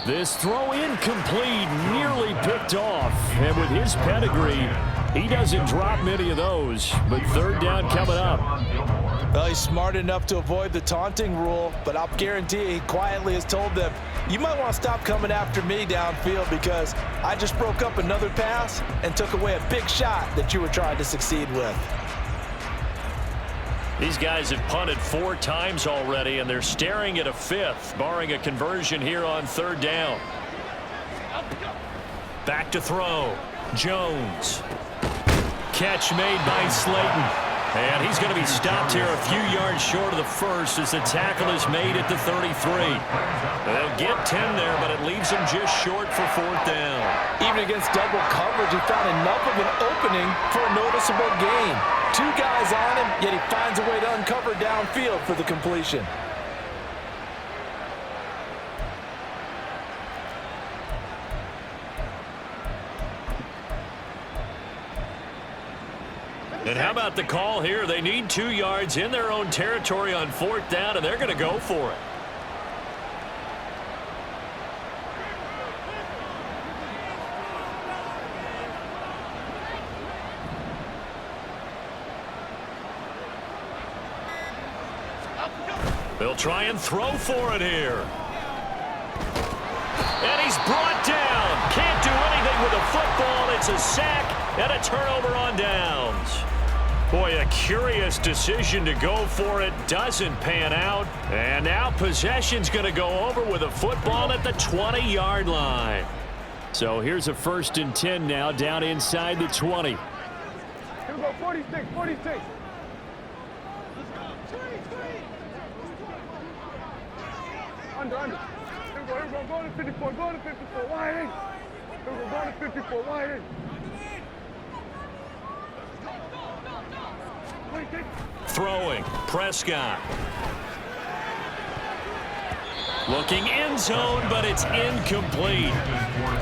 This throw incomplete, nearly picked off. And with his pedigree, he doesn't drop many of those. But 3rd down coming up. Well, he's smart enough to avoid the taunting rule, but I'll guarantee he quietly has told them, you might want to stop coming after me downfield because I just broke up another pass and took away a big shot that you were trying to succeed with. These guys have punted 4 times already, and they're staring at a 5th, barring a conversion here on 3rd down. Back to throw. Jones. Catch made by Slayton. And he's going to be stopped here a few yards short of the first as the tackle is made at the 33. They'll get 10 there, but it leaves him just short for 4th down. Even against double coverage, he found enough of an opening for a noticeable gain. 2 guys on him, yet he finds a way to uncover downfield for the completion. And how about the call here? They need 2 yards in their own territory on 4th down, and they're going to go for it. They'll try and throw for it here. And he's brought down. Can't do anything with a football. It's a sack and a turnover on downs. Boy, a curious decision to go for it. Doesn't pan out. And now possession's going to go over with a football at the 20-yard line. So here's a 1st and 10 now, down inside the 20. Here we go, 46, 46. Under. Here we go, go to 54, go to 54, wide in. Here we go to 54, wide in. Throwing, Prescott. Looking end zone, but it's incomplete.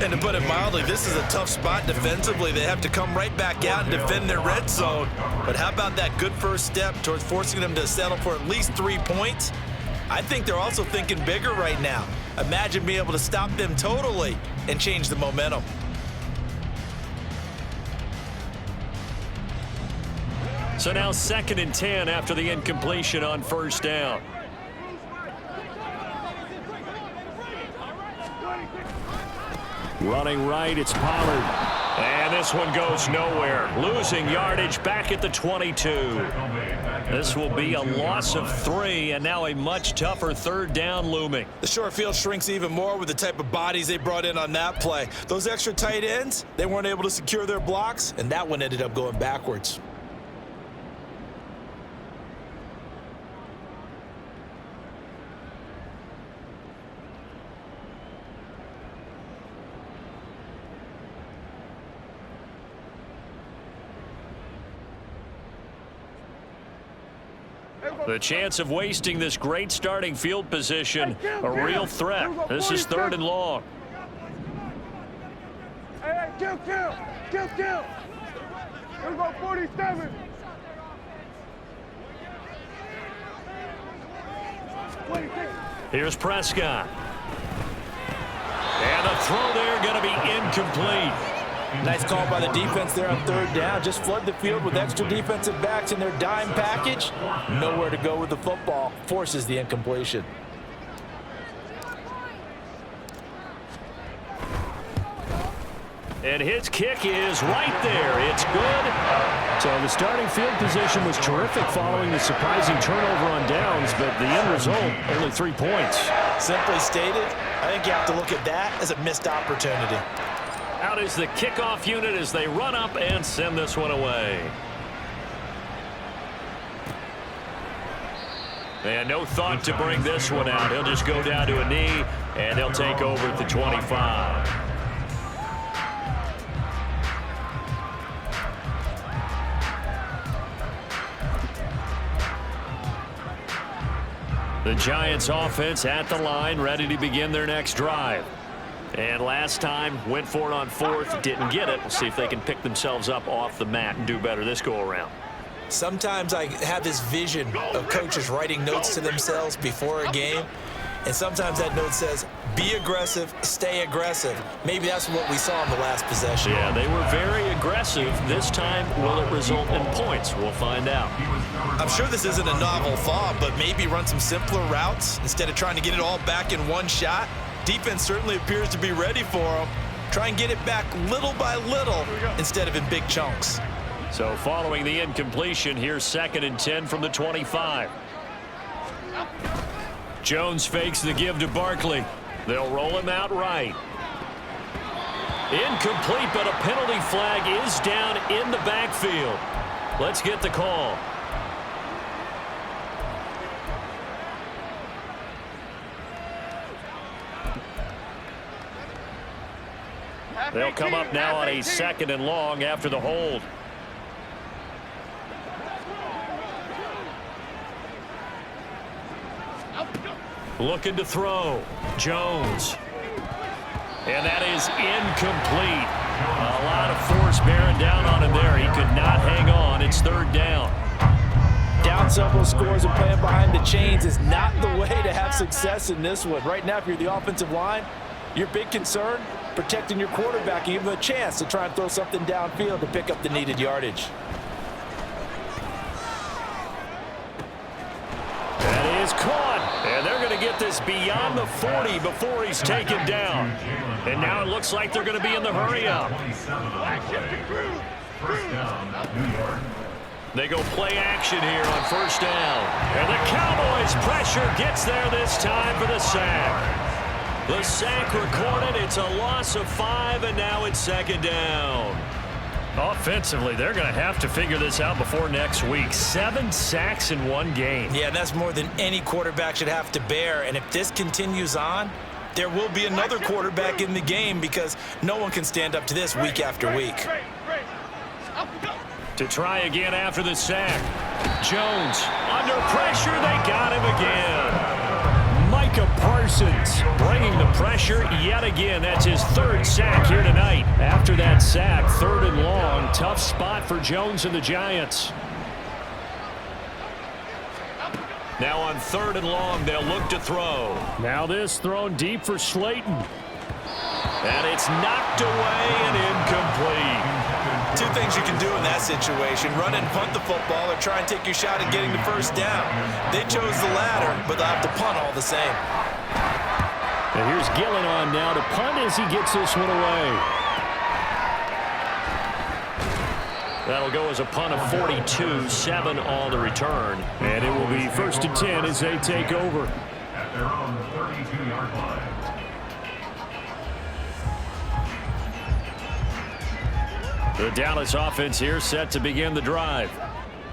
And to put it mildly, this is a tough spot defensively. They have to come right back out and defend their red zone. But how about that good first step towards forcing them to settle for at least 3 points? I think they're also thinking bigger right now. Imagine being able to stop them totally and change the momentum. So now 2nd and 10 after the incompletion on 1st down. Running right, it's Pollard. And this one goes nowhere. Losing yardage back at the 22. This will be a loss of 3, and now a much tougher 3rd down looming. The short field shrinks even more with the type of bodies they brought in on that play. Those extra tight ends, they weren't able to secure their blocks, and that one ended up going backwards. The chance of wasting this great starting field position, a real threat. This is 3rd and long. Hey, kill. Here we go, 47. Here's Prescott. And the throw there going to be incomplete. Nice call by the defense there on 3rd down. Just flood the field with extra defensive backs in their dime package. Nowhere to go with the football. Forces the incompletion. And his kick is right there. It's good. So the starting field position was terrific following the surprising turnover on downs, but the end result, only 3 points. Simply stated, I think you have to look at that as a missed opportunity. Out is the kickoff unit as they run up and send this one away. And no thought to bring this one out. He'll just go down to a knee, and he'll take over at the 25. The Giants offense at the line, ready to begin their next drive. And last time, went for it on 4th, didn't get it. We'll see if they can pick themselves up off the mat and do better this go-around. Sometimes I have this vision of coaches writing notes to themselves before a game, and sometimes that note says, be aggressive, stay aggressive. Maybe that's what we saw in the last possession. Yeah, they were very aggressive. This time, will it result in points? We'll find out. I'm sure this isn't a novel thought, but maybe run some simpler routes instead of trying to get it all back in one shot. Defense certainly appears to be ready for them. Try and get it back little by little instead of in big chunks. So following the incompletion, here's 2nd and 10 from the 25. Jones fakes the give to Barkley. They'll roll him out right. Incomplete, but a penalty flag is down in the backfield. Let's get the call. They'll come up now on a 2nd and long after the hold. Looking to throw. Jones. And that is incomplete. A lot of force bearing down on him there. He could not hang on. It's 3rd down. Down several scores and playing behind the chains is not the way to have success in this one. Right now, if you're the offensive line, your big concern, protecting your quarterback and give him a chance to try and throw something downfield to pick up the needed yardage. That is caught. And they're going to get this beyond the 40 before he's taken down. And now it looks like they're going to be in the hurry-up. First down, New York. They go play action here on first down. And the Cowboys' pressure gets there this time for the sack. The sack recorded. It's a loss of 5, and now it's second down. Offensively, they're going to have to figure this out before next week. 7 sacks in one game. Yeah, that's more than any quarterback should have to bear. And if this continues on, there will be another quarterback in the game because no one can stand up to this week after week. To try again after the sack. Jones under pressure. They got him again. Micah Parsons bringing the pressure yet again. That's his 3rd sack here tonight. After that sack, 3rd and long. Tough spot for Jones and the Giants. Now on 3rd and long, they'll look to throw. Now this thrown deep for Slayton. And it's knocked away and incomplete. 2 things you can do in that situation: run and punt the football, or try and take your shot at getting the first down. They chose the latter, but they'll have to punt all the same. And here's Gillen on now to punt as he gets this one away. That'll go as a punt of 42, 7 on the return. And it will be 1st and 10 as they take over. At their own 32-yard line. The Dallas offense here set to begin the drive.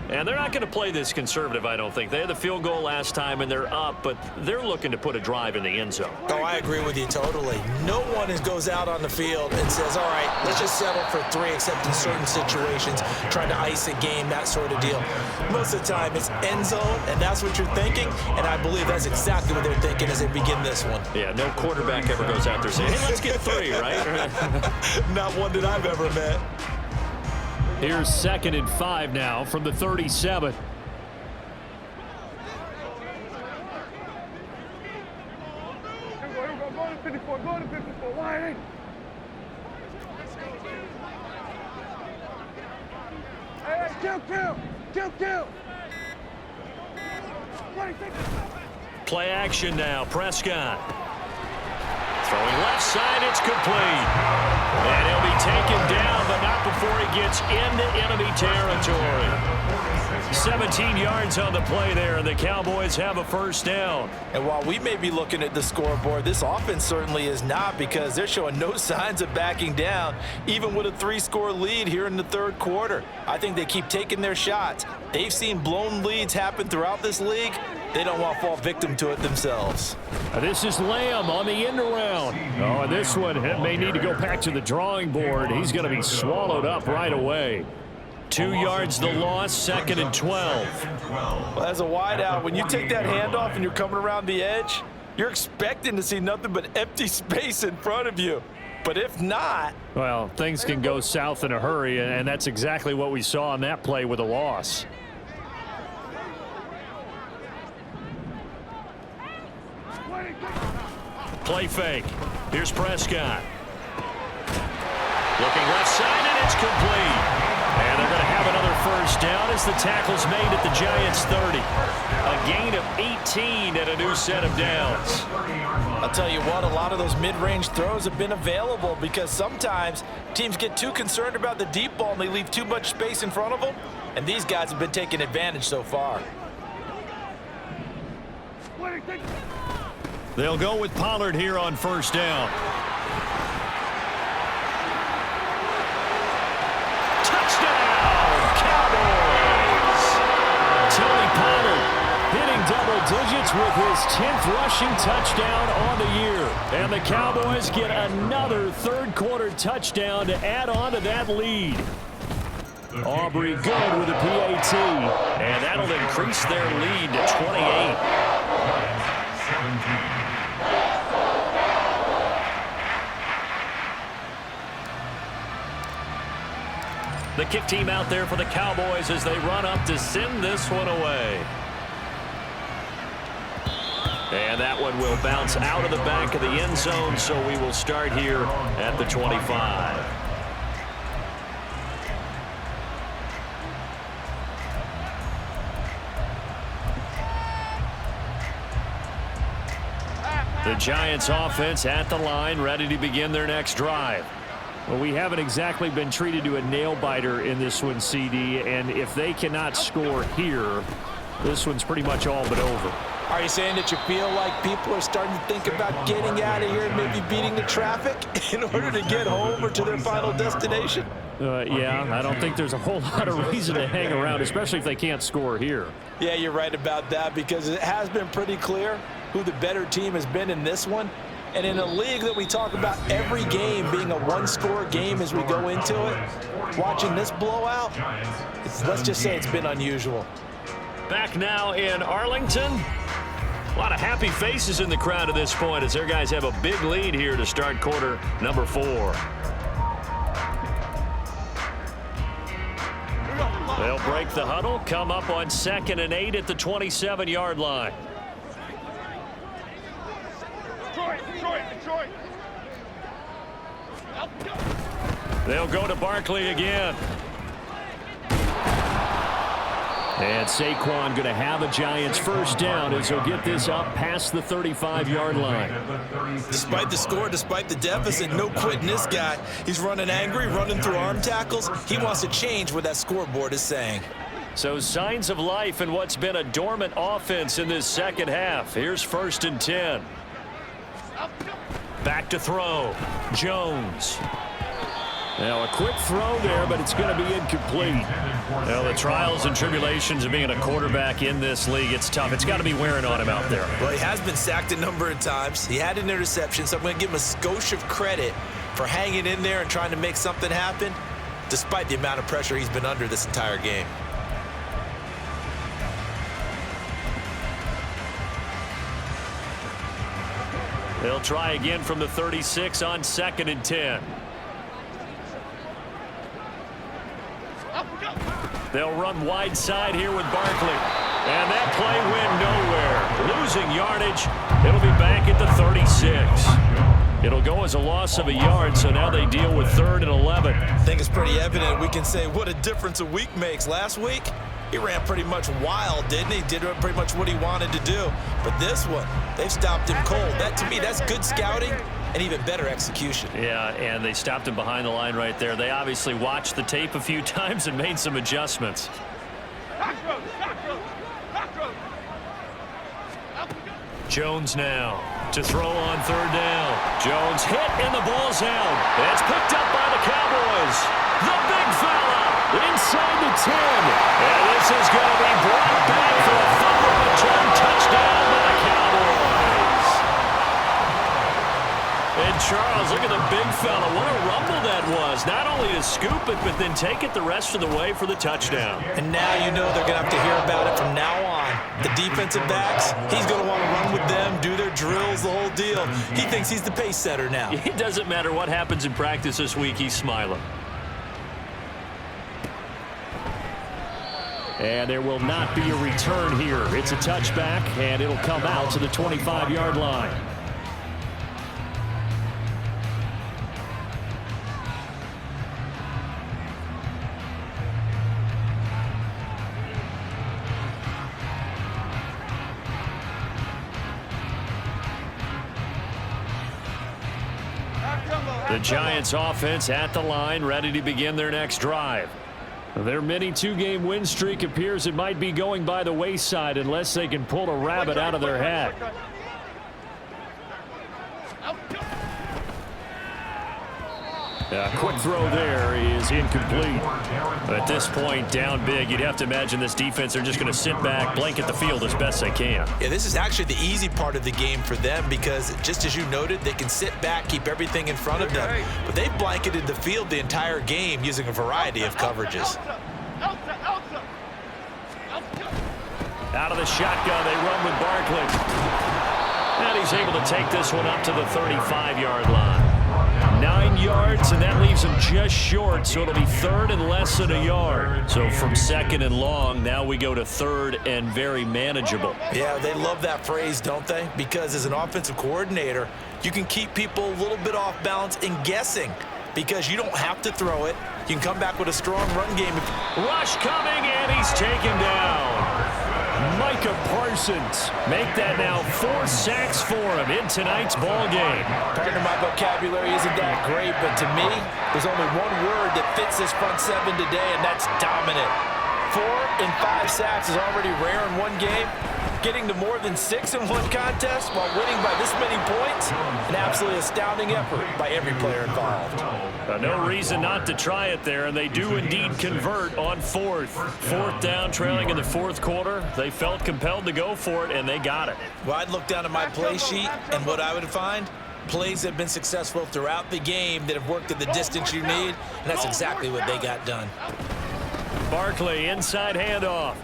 And they're not going to play this conservative, I don't think. They had the field goal last time, and they're up, but they're looking to put a drive in the end zone. Oh, I agree with you totally. No one goes out on the field and says, all right, let's just settle for 3, except in certain situations, trying to ice a game, that sort of deal. Most of the time, it's end zone, and that's what you're thinking, and I believe that's exactly what they're thinking as they begin this one. Yeah, no quarterback ever goes out there saying, hey, let's get 3, right? Not one that I've ever met. Here's 2nd and 5 now from the 37. Here we go. Go to 54. Go to 54. Wide in. Hey, kill. Play action now. Prescott. Throwing left side, it's complete. And he'll be taken down, but not before he gets into enemy territory. 17 yards on the play there, and the Cowboys have a first down. And while we may be looking at the scoreboard, this offense certainly is not, because they're showing no signs of backing down, even with a 3-score lead here in the 3rd quarter. I think they keep taking their shots. They've seen blown leads happen throughout this league. They don't want to fall victim to it themselves. This is Lamb on the end around. Oh, and this one may need to go back to the drawing board. He's going to be swallowed up right away. 2 yards the loss, 2nd and 12. Well, as a wideout, when you take that handoff and you're coming around the edge, you're expecting to see nothing but empty space in front of you. But if not... well, things can go south in a hurry, and that's exactly what we saw on that play with a loss. Play fake. Here's Prescott. Looking left side, and it's complete. And they're going to have another first down as the tackle's made at the Giants' 30. A gain of 18 and a new set of downs. I'll tell you what, a lot of those mid-range throws have been available because sometimes teams get too concerned about the deep ball and they leave too much space in front of them. And these guys have been taking advantage so far. They'll go with Pollard here on first down. Touchdown, Cowboys! Tony Pollard hitting double digits with his 10th rushing touchdown on the year. And the Cowboys get another 3rd quarter touchdown to add on to that lead. Aubrey good with a PAT. And that'll increase their lead to 28. 17. The kick team out there for the Cowboys as they run up to send this one away. And that one will bounce out of the back of the end zone, so we will start here at the 25. The Giants offense at the line, ready to begin their next drive. Well, we haven't exactly been treated to a nail-biter in this one, CD, and if they cannot score here, this one's pretty much all but over. Are you saying that you feel like people are starting to think about getting out of here and maybe beating the traffic in order to get home or to their final destination? Yeah, I don't think there's a whole lot of reason to hang around, especially if they can't score here. Yeah, you're right about that, because it has been pretty clear who the better team has been in this one. And in a league that we talk about every game being a one-score game as we go into it, watching this blowout, let's just say it's been unusual. Back now in Arlington. A lot of happy faces in the crowd at this point as their guys have a big lead here to start quarter number 4. They'll break the huddle, come up on 2nd and 8 at the 27-yard line. Detroit. They'll go to Barkley again. And Saquon going to have a Giants first down as he'll get this up past the 35-yard line. Despite the score, despite the deficit, no quitting this guy. He's running angry, running through arm tackles. He wants to change what that scoreboard is saying. So signs of life in what's been a dormant offense in this second half. Here's 1st and 10. Back to throw. Jones. Now a quick throw there, but it's going to be incomplete. Well, the trials and tribulations of being a quarterback in this league, it's tough. It's got to be wearing on him out there. Well, he has been sacked a number of times. He had an interception, so I'm going to give him a skosh of credit for hanging in there and trying to make something happen, despite the amount of pressure he's been under this entire game. They'll try again from the 36 on 2nd and 10. They'll run wide side here with Barkley. And that play went nowhere. Losing yardage. It'll be back at the 36. It'll go as a loss of a yard, so now they deal with 3rd and 11. I think it's pretty evident. We can say what a difference a week makes. Last week, he ran pretty much wild, didn't he? Did pretty much what he wanted to do. But this one, they've stopped him cold. That, to me, that's good scouting and even better execution. Yeah, and they stopped him behind the line right there. They obviously watched the tape a few times and made some adjustments. Jones now to throw on 3rd down. Jones hit and the ball's out. It's picked up by the Cowboys. The big fella inside the 10. And this is going to be brought back for a fumble return touchdown by the Cowboys. And Charles, look at the big fella. What a rumble that was. Not only to scoop it, but then take it the rest of the way for the touchdown. And now you know they're going to have to hear about it from now on. The defensive backs, he's going to want to run with them, do their drills, the whole deal. He thinks he's the pace setter now. It doesn't matter what happens in practice this week. He's smiling. And there will not be a return here. It's a touchback, and it'll come out to the 25-yard line. The Giants offense at the line, ready to begin their next drive. Their mini 2-game win streak appears it might be going by the wayside unless they can pull a rabbit out of their hat. A quick throw there is incomplete. At this point, down big, you'd have to imagine this defense, they're just going to sit back, blanket the field as best they can. Yeah, this is actually the easy part of the game for them because, just as you noted, they can sit back, keep everything in front of them. But they've blanketed the field the entire game using a variety of coverages. Out of the shotgun, they run with Barkley. And he's able to take this one up to the 35-yard line. 9 yards, and that leaves him just short, so it'll be 3rd and less than a yard. So from 2nd and long, now we go to 3rd and very manageable. Yeah, they love that phrase, don't they? Because as an offensive coordinator, you can keep people a little bit off balance and guessing because you don't have to throw it. You can come back with a strong run game. Rush coming, and he's taken down. Micah Parsons. Make that now 4 sacks for him in tonight's ball game. Partner, my vocabulary isn't that great, but to me, there's only one word that fits this front seven today, and that's dominant. 4 and 5 sacks is already rare in one game. Getting to more than 6 in one contest while winning by this many points, an absolutely astounding effort by every player involved. No reason not to try it there, and they do indeed convert on 4th. 4th down, trailing in the 4th quarter. They felt compelled to go for it, and they got it. Well, I'd look down at my play sheet, and what I would find, plays that have been successful throughout the game that have worked at the distance you need, and that's exactly what they got done. Barkley, inside handoff.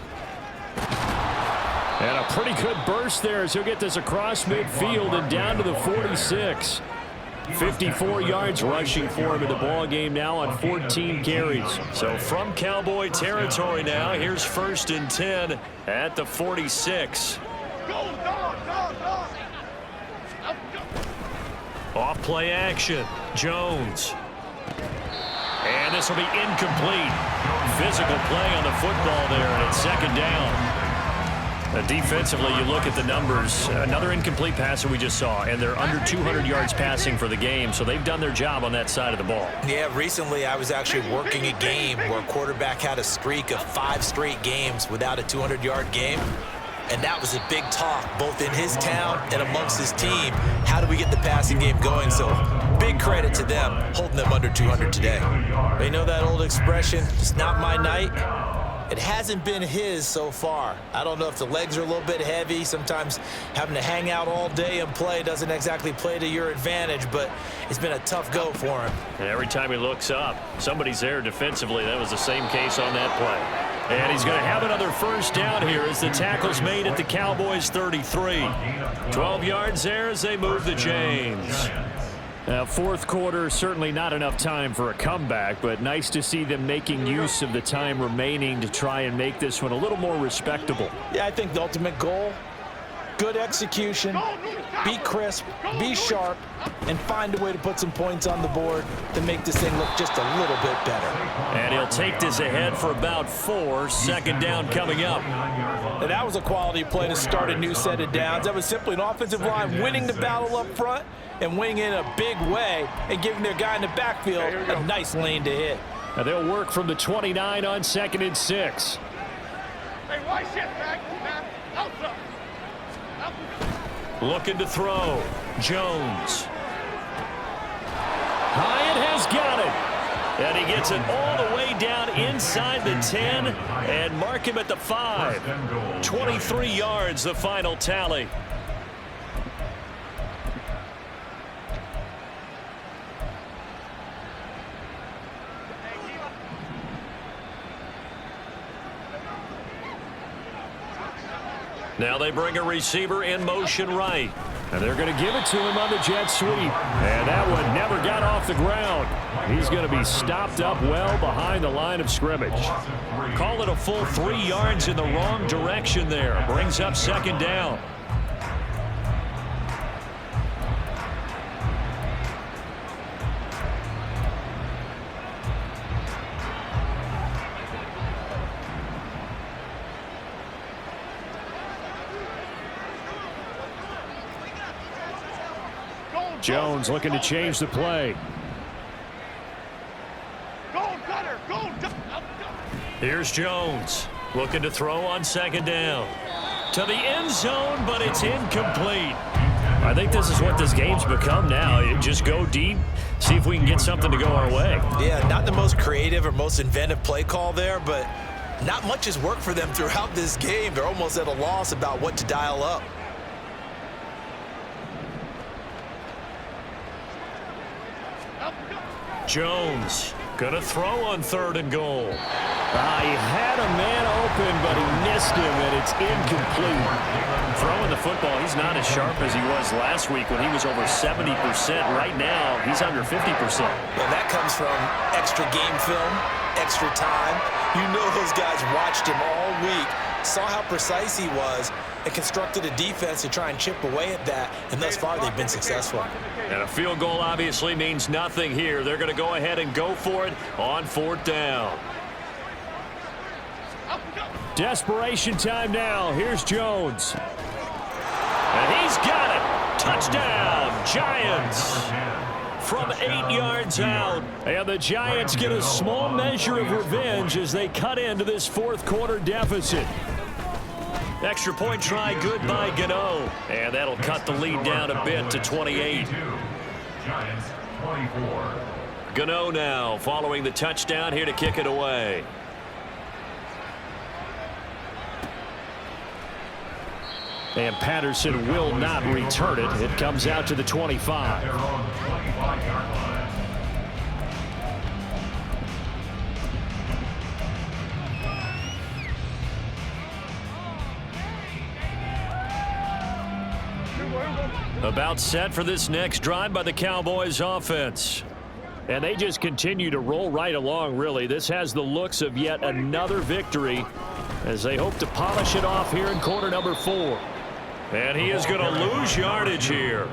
And a pretty good burst there as he'll get this across midfield and down to the 46. 54 yards rushing for him in the ball game now on 14 carries. So from Cowboy territory now, here's 1st and 10 at the 46. Off play action. Jones. And this will be incomplete. Physical play on the football there, and it's 2nd down. Defensively, you look at the numbers. Another incomplete passer we just saw, and they're under 200 yards passing for the game, so they've done their job on that side of the ball. Yeah, recently I was actually working a game where a quarterback had a streak of 5 straight games without a 200-yard game, and that was a big talk both in his town and amongst his team. How do we get the passing game going? So big credit to them holding them under 200 today. You know that old expression, it's not my night? It hasn't been his so far. I don't know if the legs are a little bit heavy. Sometimes having to hang out all day and play doesn't exactly play to your advantage, but it's been a tough go for him. And every time he looks up, somebody's there defensively. That was the same case on that play. And he's going to have another 1st down here as the tackle's made at the Cowboys 33. 12 yards there as they move the chains. 4th quarter, certainly not enough time for a comeback, but nice to see them making use of the time remaining to try and make this one a little more respectable. Yeah, I think the ultimate goal, good execution, be crisp, be sharp, and find a way to put some points on the board to make this thing look just a little bit better. And he'll take this ahead for about 4. 2nd down coming up. And that was a quality play to start a new set of downs. That was simply an offensive line winning the battle up front and winning in a big way and giving their guy in the backfield a nice lane to hit. Now they'll work from the 29 on 2nd and 6. Hey, why shit, man? Outside. Looking to throw. Jones. Hyatt has got it. And he gets it all the way down inside the 10 and mark him at the 5. 23 yards, the final tally. Now they bring a receiver in motion right. And they're going to give it to him on the jet sweep. And that one never got off the ground. He's going to be stopped up well behind the line of scrimmage. Call it a full 3 yards in the wrong direction there. Brings up 2nd down. Jones looking to change the play. Here's Jones looking to throw on 2nd down. To the end zone, but it's incomplete. I think this is what this game's become now. You just go deep, see if we can get something to go our way. Yeah, not the most creative or most inventive play call there, but not much has worked for them throughout this game. They're almost at a loss about what to dial up. Jones gonna throw on 3rd and goal. He had a man open, but he missed him, and it's incomplete. Throwing the football, he's not as sharp as he was last week when he was over 70%. Right now, he's under 50%. Well, that comes from extra game film, extra time. You know those guys watched him all week, saw how precise he was, and constructed a defense to try and chip away at that, and thus far they've been successful. And a field goal obviously means nothing here. They're going to go ahead and go for it on 4th down. Desperation time now. Here's Jones. And he's got it. Touchdown, Giants. From 8 yards out. And the Giants get a small measure of revenge as they cut into this fourth quarter deficit. Extra point try good by Wk9. And that'll cut the lead down a bit to 28. Giants 24. Wk9 now following the touchdown here to kick it away. And Patterson will not return it. It comes out to the 25. Their own 25-yard line. About set for this next drive by the Cowboys offense. And they just continue to roll right along, really. This has the looks of yet another victory as they hope to polish it off here in quarter number 4. And he is going to lose yardage here.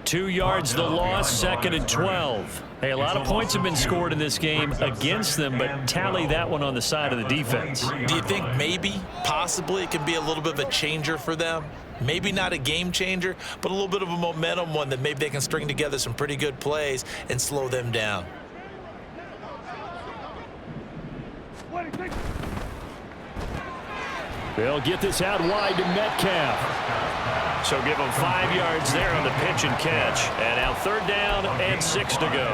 2 yards the loss, 2nd and 12. Hey, a lot of points have been scored in this game against them, but tally that one on the side of the defense. Do you think maybe, possibly, it can be a little bit of a changer for them? Maybe not a game changer, but a little bit of a momentum one that maybe they can string together some pretty good plays and slow them down. They'll get this out wide to Metcalf. So give him 5 yards there on the pitch and catch. And now 3rd down and 6 to go.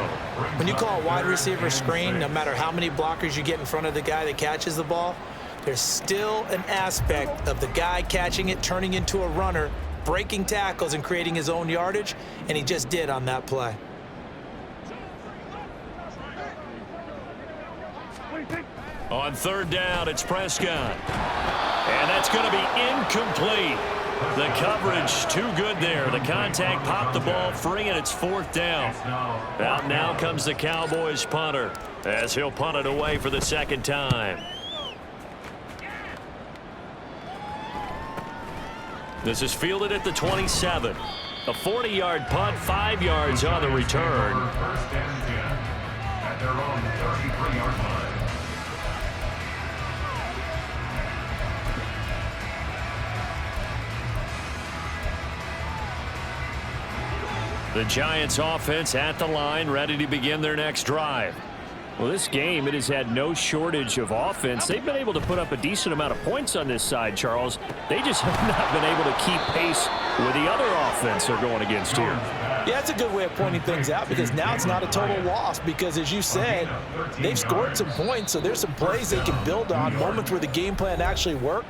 When you call a wide receiver screen, no matter how many blockers you get in front of the guy that catches the ball, there's still an aspect of the guy catching it, turning into a runner, breaking tackles and creating his own yardage, and he just did on that play. On 3rd down, it's Prescott. And that's going to be incomplete. The coverage too good there. The contact popped the ball free, and it's 4th down. Out now comes the Cowboys punter as he'll punt it away for the 2nd time. This is fielded at the 27. A 40-yard punt, 5 yards on the return. 1st and 10 at their own 33-yard line. The Giants offense at the line, ready to begin their next drive. Well, this game, it has had no shortage of offense. They've been able to put up a decent amount of points on this side, Charles. They just have not been able to keep pace with the other offense they're going against here. Yeah, that's a good way of pointing things out because now it's not a total loss because, as you said, they've scored some points, so there's some plays they can build on, moments where the game plan actually worked.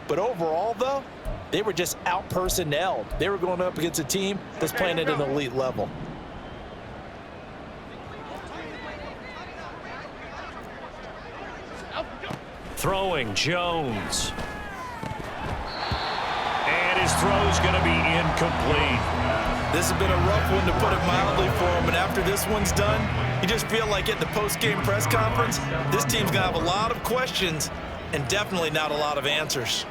But overall, though, they were just out-personnelled. They were going up against a team that's playing at an elite level. Throwing, Jones. And his throw's going to be incomplete. This has been a rough one, to put it mildly, for him. And after this one's done, you just feel like at the post-game press conference, this team's going to have a lot of questions and definitely not a lot of answers.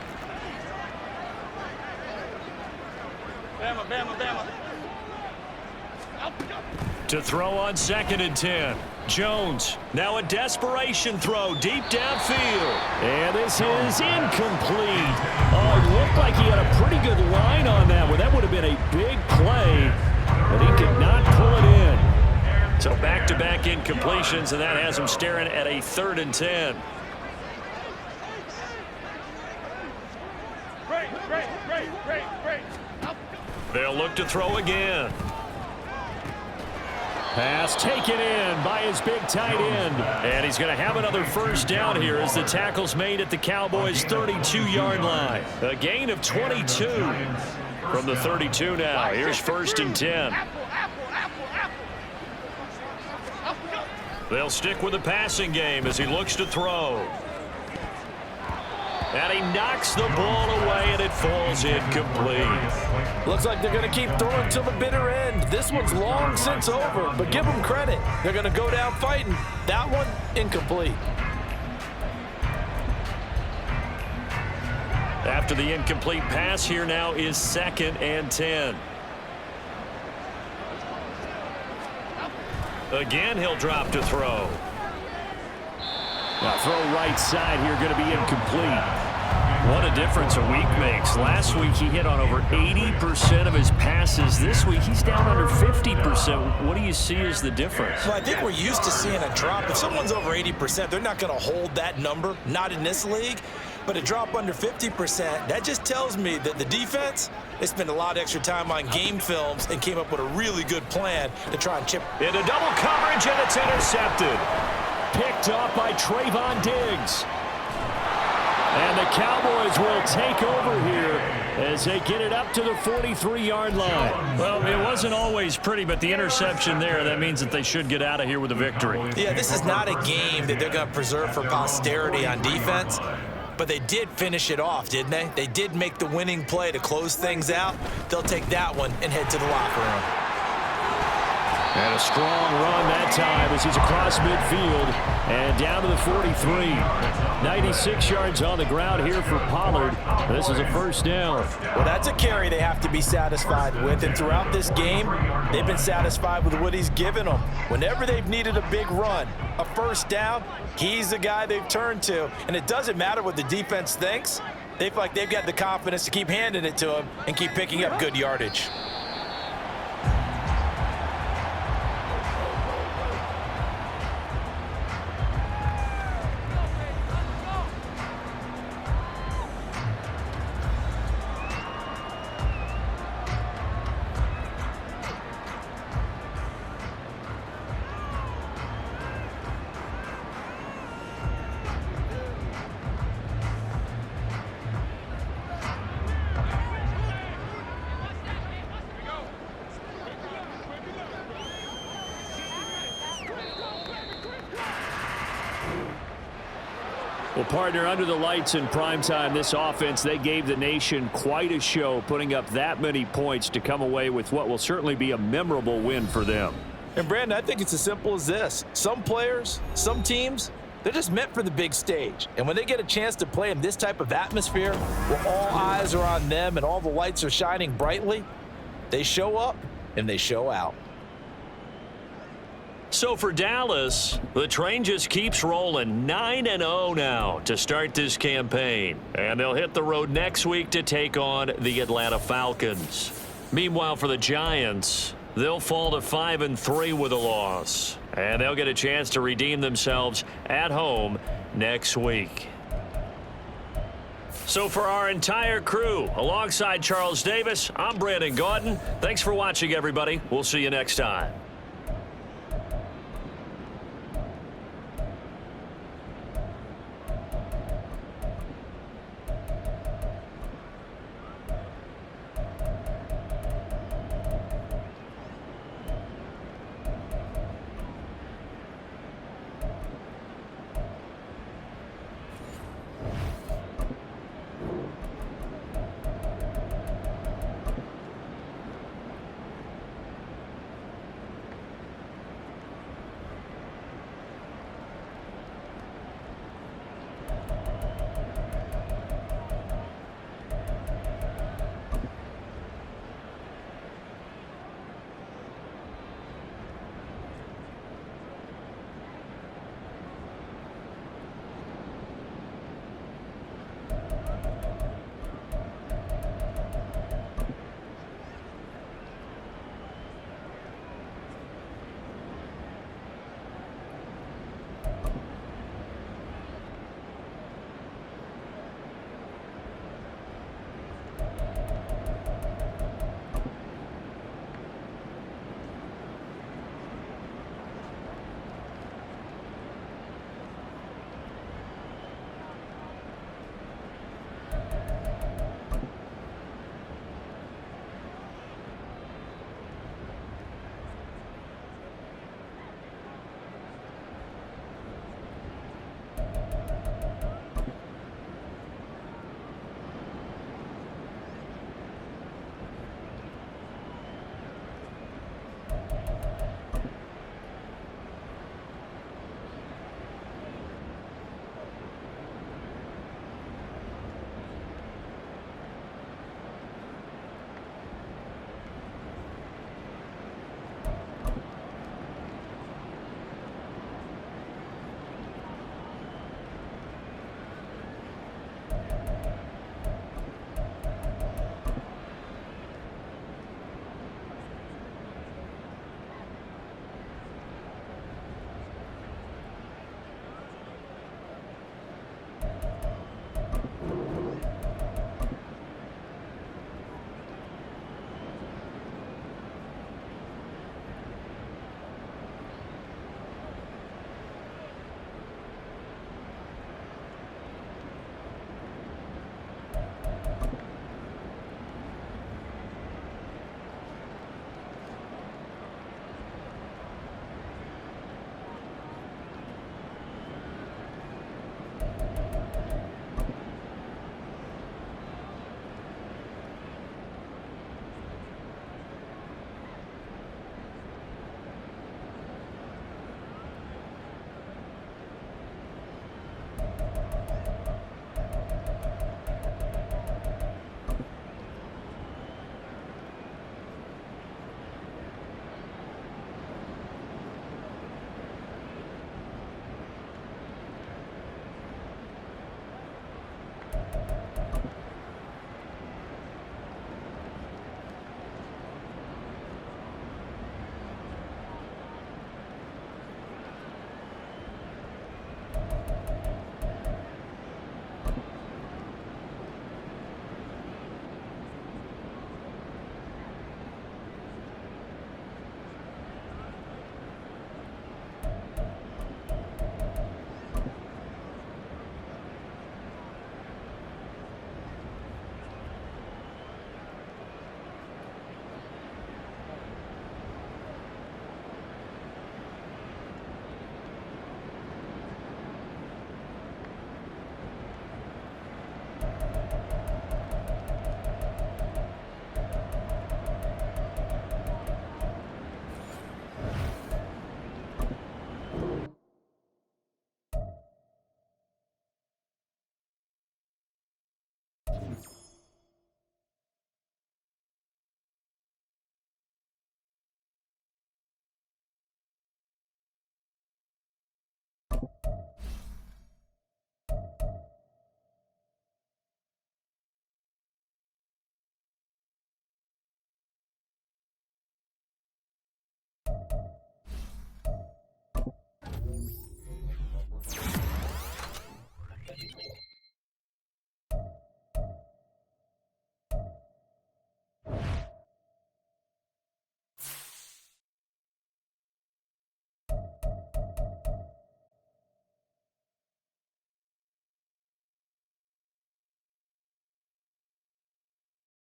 To throw on 2nd and 10. Jones, now a desperation throw deep downfield. And this is incomplete. Oh, it looked like he had a pretty good line on that one. That would have been a big play, but he could not pull it in. So back-to-back incompletions, and that has him staring at a 3rd and 10. They'll look to throw again. Pass taken in by his big tight end. And he's going to have another 1st down here as the tackle's made at the Cowboys' 32-yard line. A gain of 22 from the 32 now. Here's 1st and 10. They'll stick with the passing game as he looks to throw. And he knocks the ball away, and it falls incomplete. Looks like they're going to keep throwing till the bitter end. This one's long since over, but give them credit. They're going to go down fighting. That one, incomplete. After the incomplete pass, here now is 2nd and 10. Again, he'll drop to throw. Now throw right side here, going to be incomplete. What a difference a week makes. Last week, he hit on over 80% of his passes. This week, he's down under 50%. What do you see as the difference? Well, I think we're used to seeing a drop. If someone's over 80%, they're not going to hold that number, not in this league. But a drop under 50%, that just tells me that the defense, they spent a lot of extra time on game films and came up with a really good plan to try and chip. Into double coverage, and it's intercepted. Picked off by Trayvon Diggs. And the Cowboys will take over here as they get it up to the 43-yard line. Well, it wasn't always pretty, but the interception there, that means that they should get out of here with a victory. Yeah, this is not a game that they're going to preserve for posterity on defense, but they did finish it off, didn't they? They did make the winning play to close things out. They'll take that one and head to the locker room. And a strong run that time as he's across midfield and down to the 43. 96 yards on the ground here for Pollard. This is a first down. Well, that's a carry they have to be satisfied with. And throughout this game, they've been satisfied with what he's given them. Whenever they've needed a big run, a first down, he's the guy they've turned to. And it doesn't matter what the defense thinks. They feel like they've got the confidence to keep handing it to him and keep picking up good yardage. Well, partner, under the lights in primetime, this offense, they gave the nation quite a show, putting up that many points to come away with what will certainly be a memorable win for them. And, Brandon, I think it's as simple as this. Some players, some teams, they're just meant for the big stage. And when they get a chance to play in this type of atmosphere where all eyes are on them and all the lights are shining brightly, they show up and they show out. So for Dallas, the train just keeps rolling. 9-0 now to start this campaign. And they'll hit the road next week to take on the Atlanta Falcons. Meanwhile, for the Giants, they'll fall to 5-3 with a loss. And they'll get a chance to redeem themselves at home next week. So for our entire crew, alongside Charles Davis, I'm Brandon Gaudin. Thanks for watching, everybody. We'll see you next time.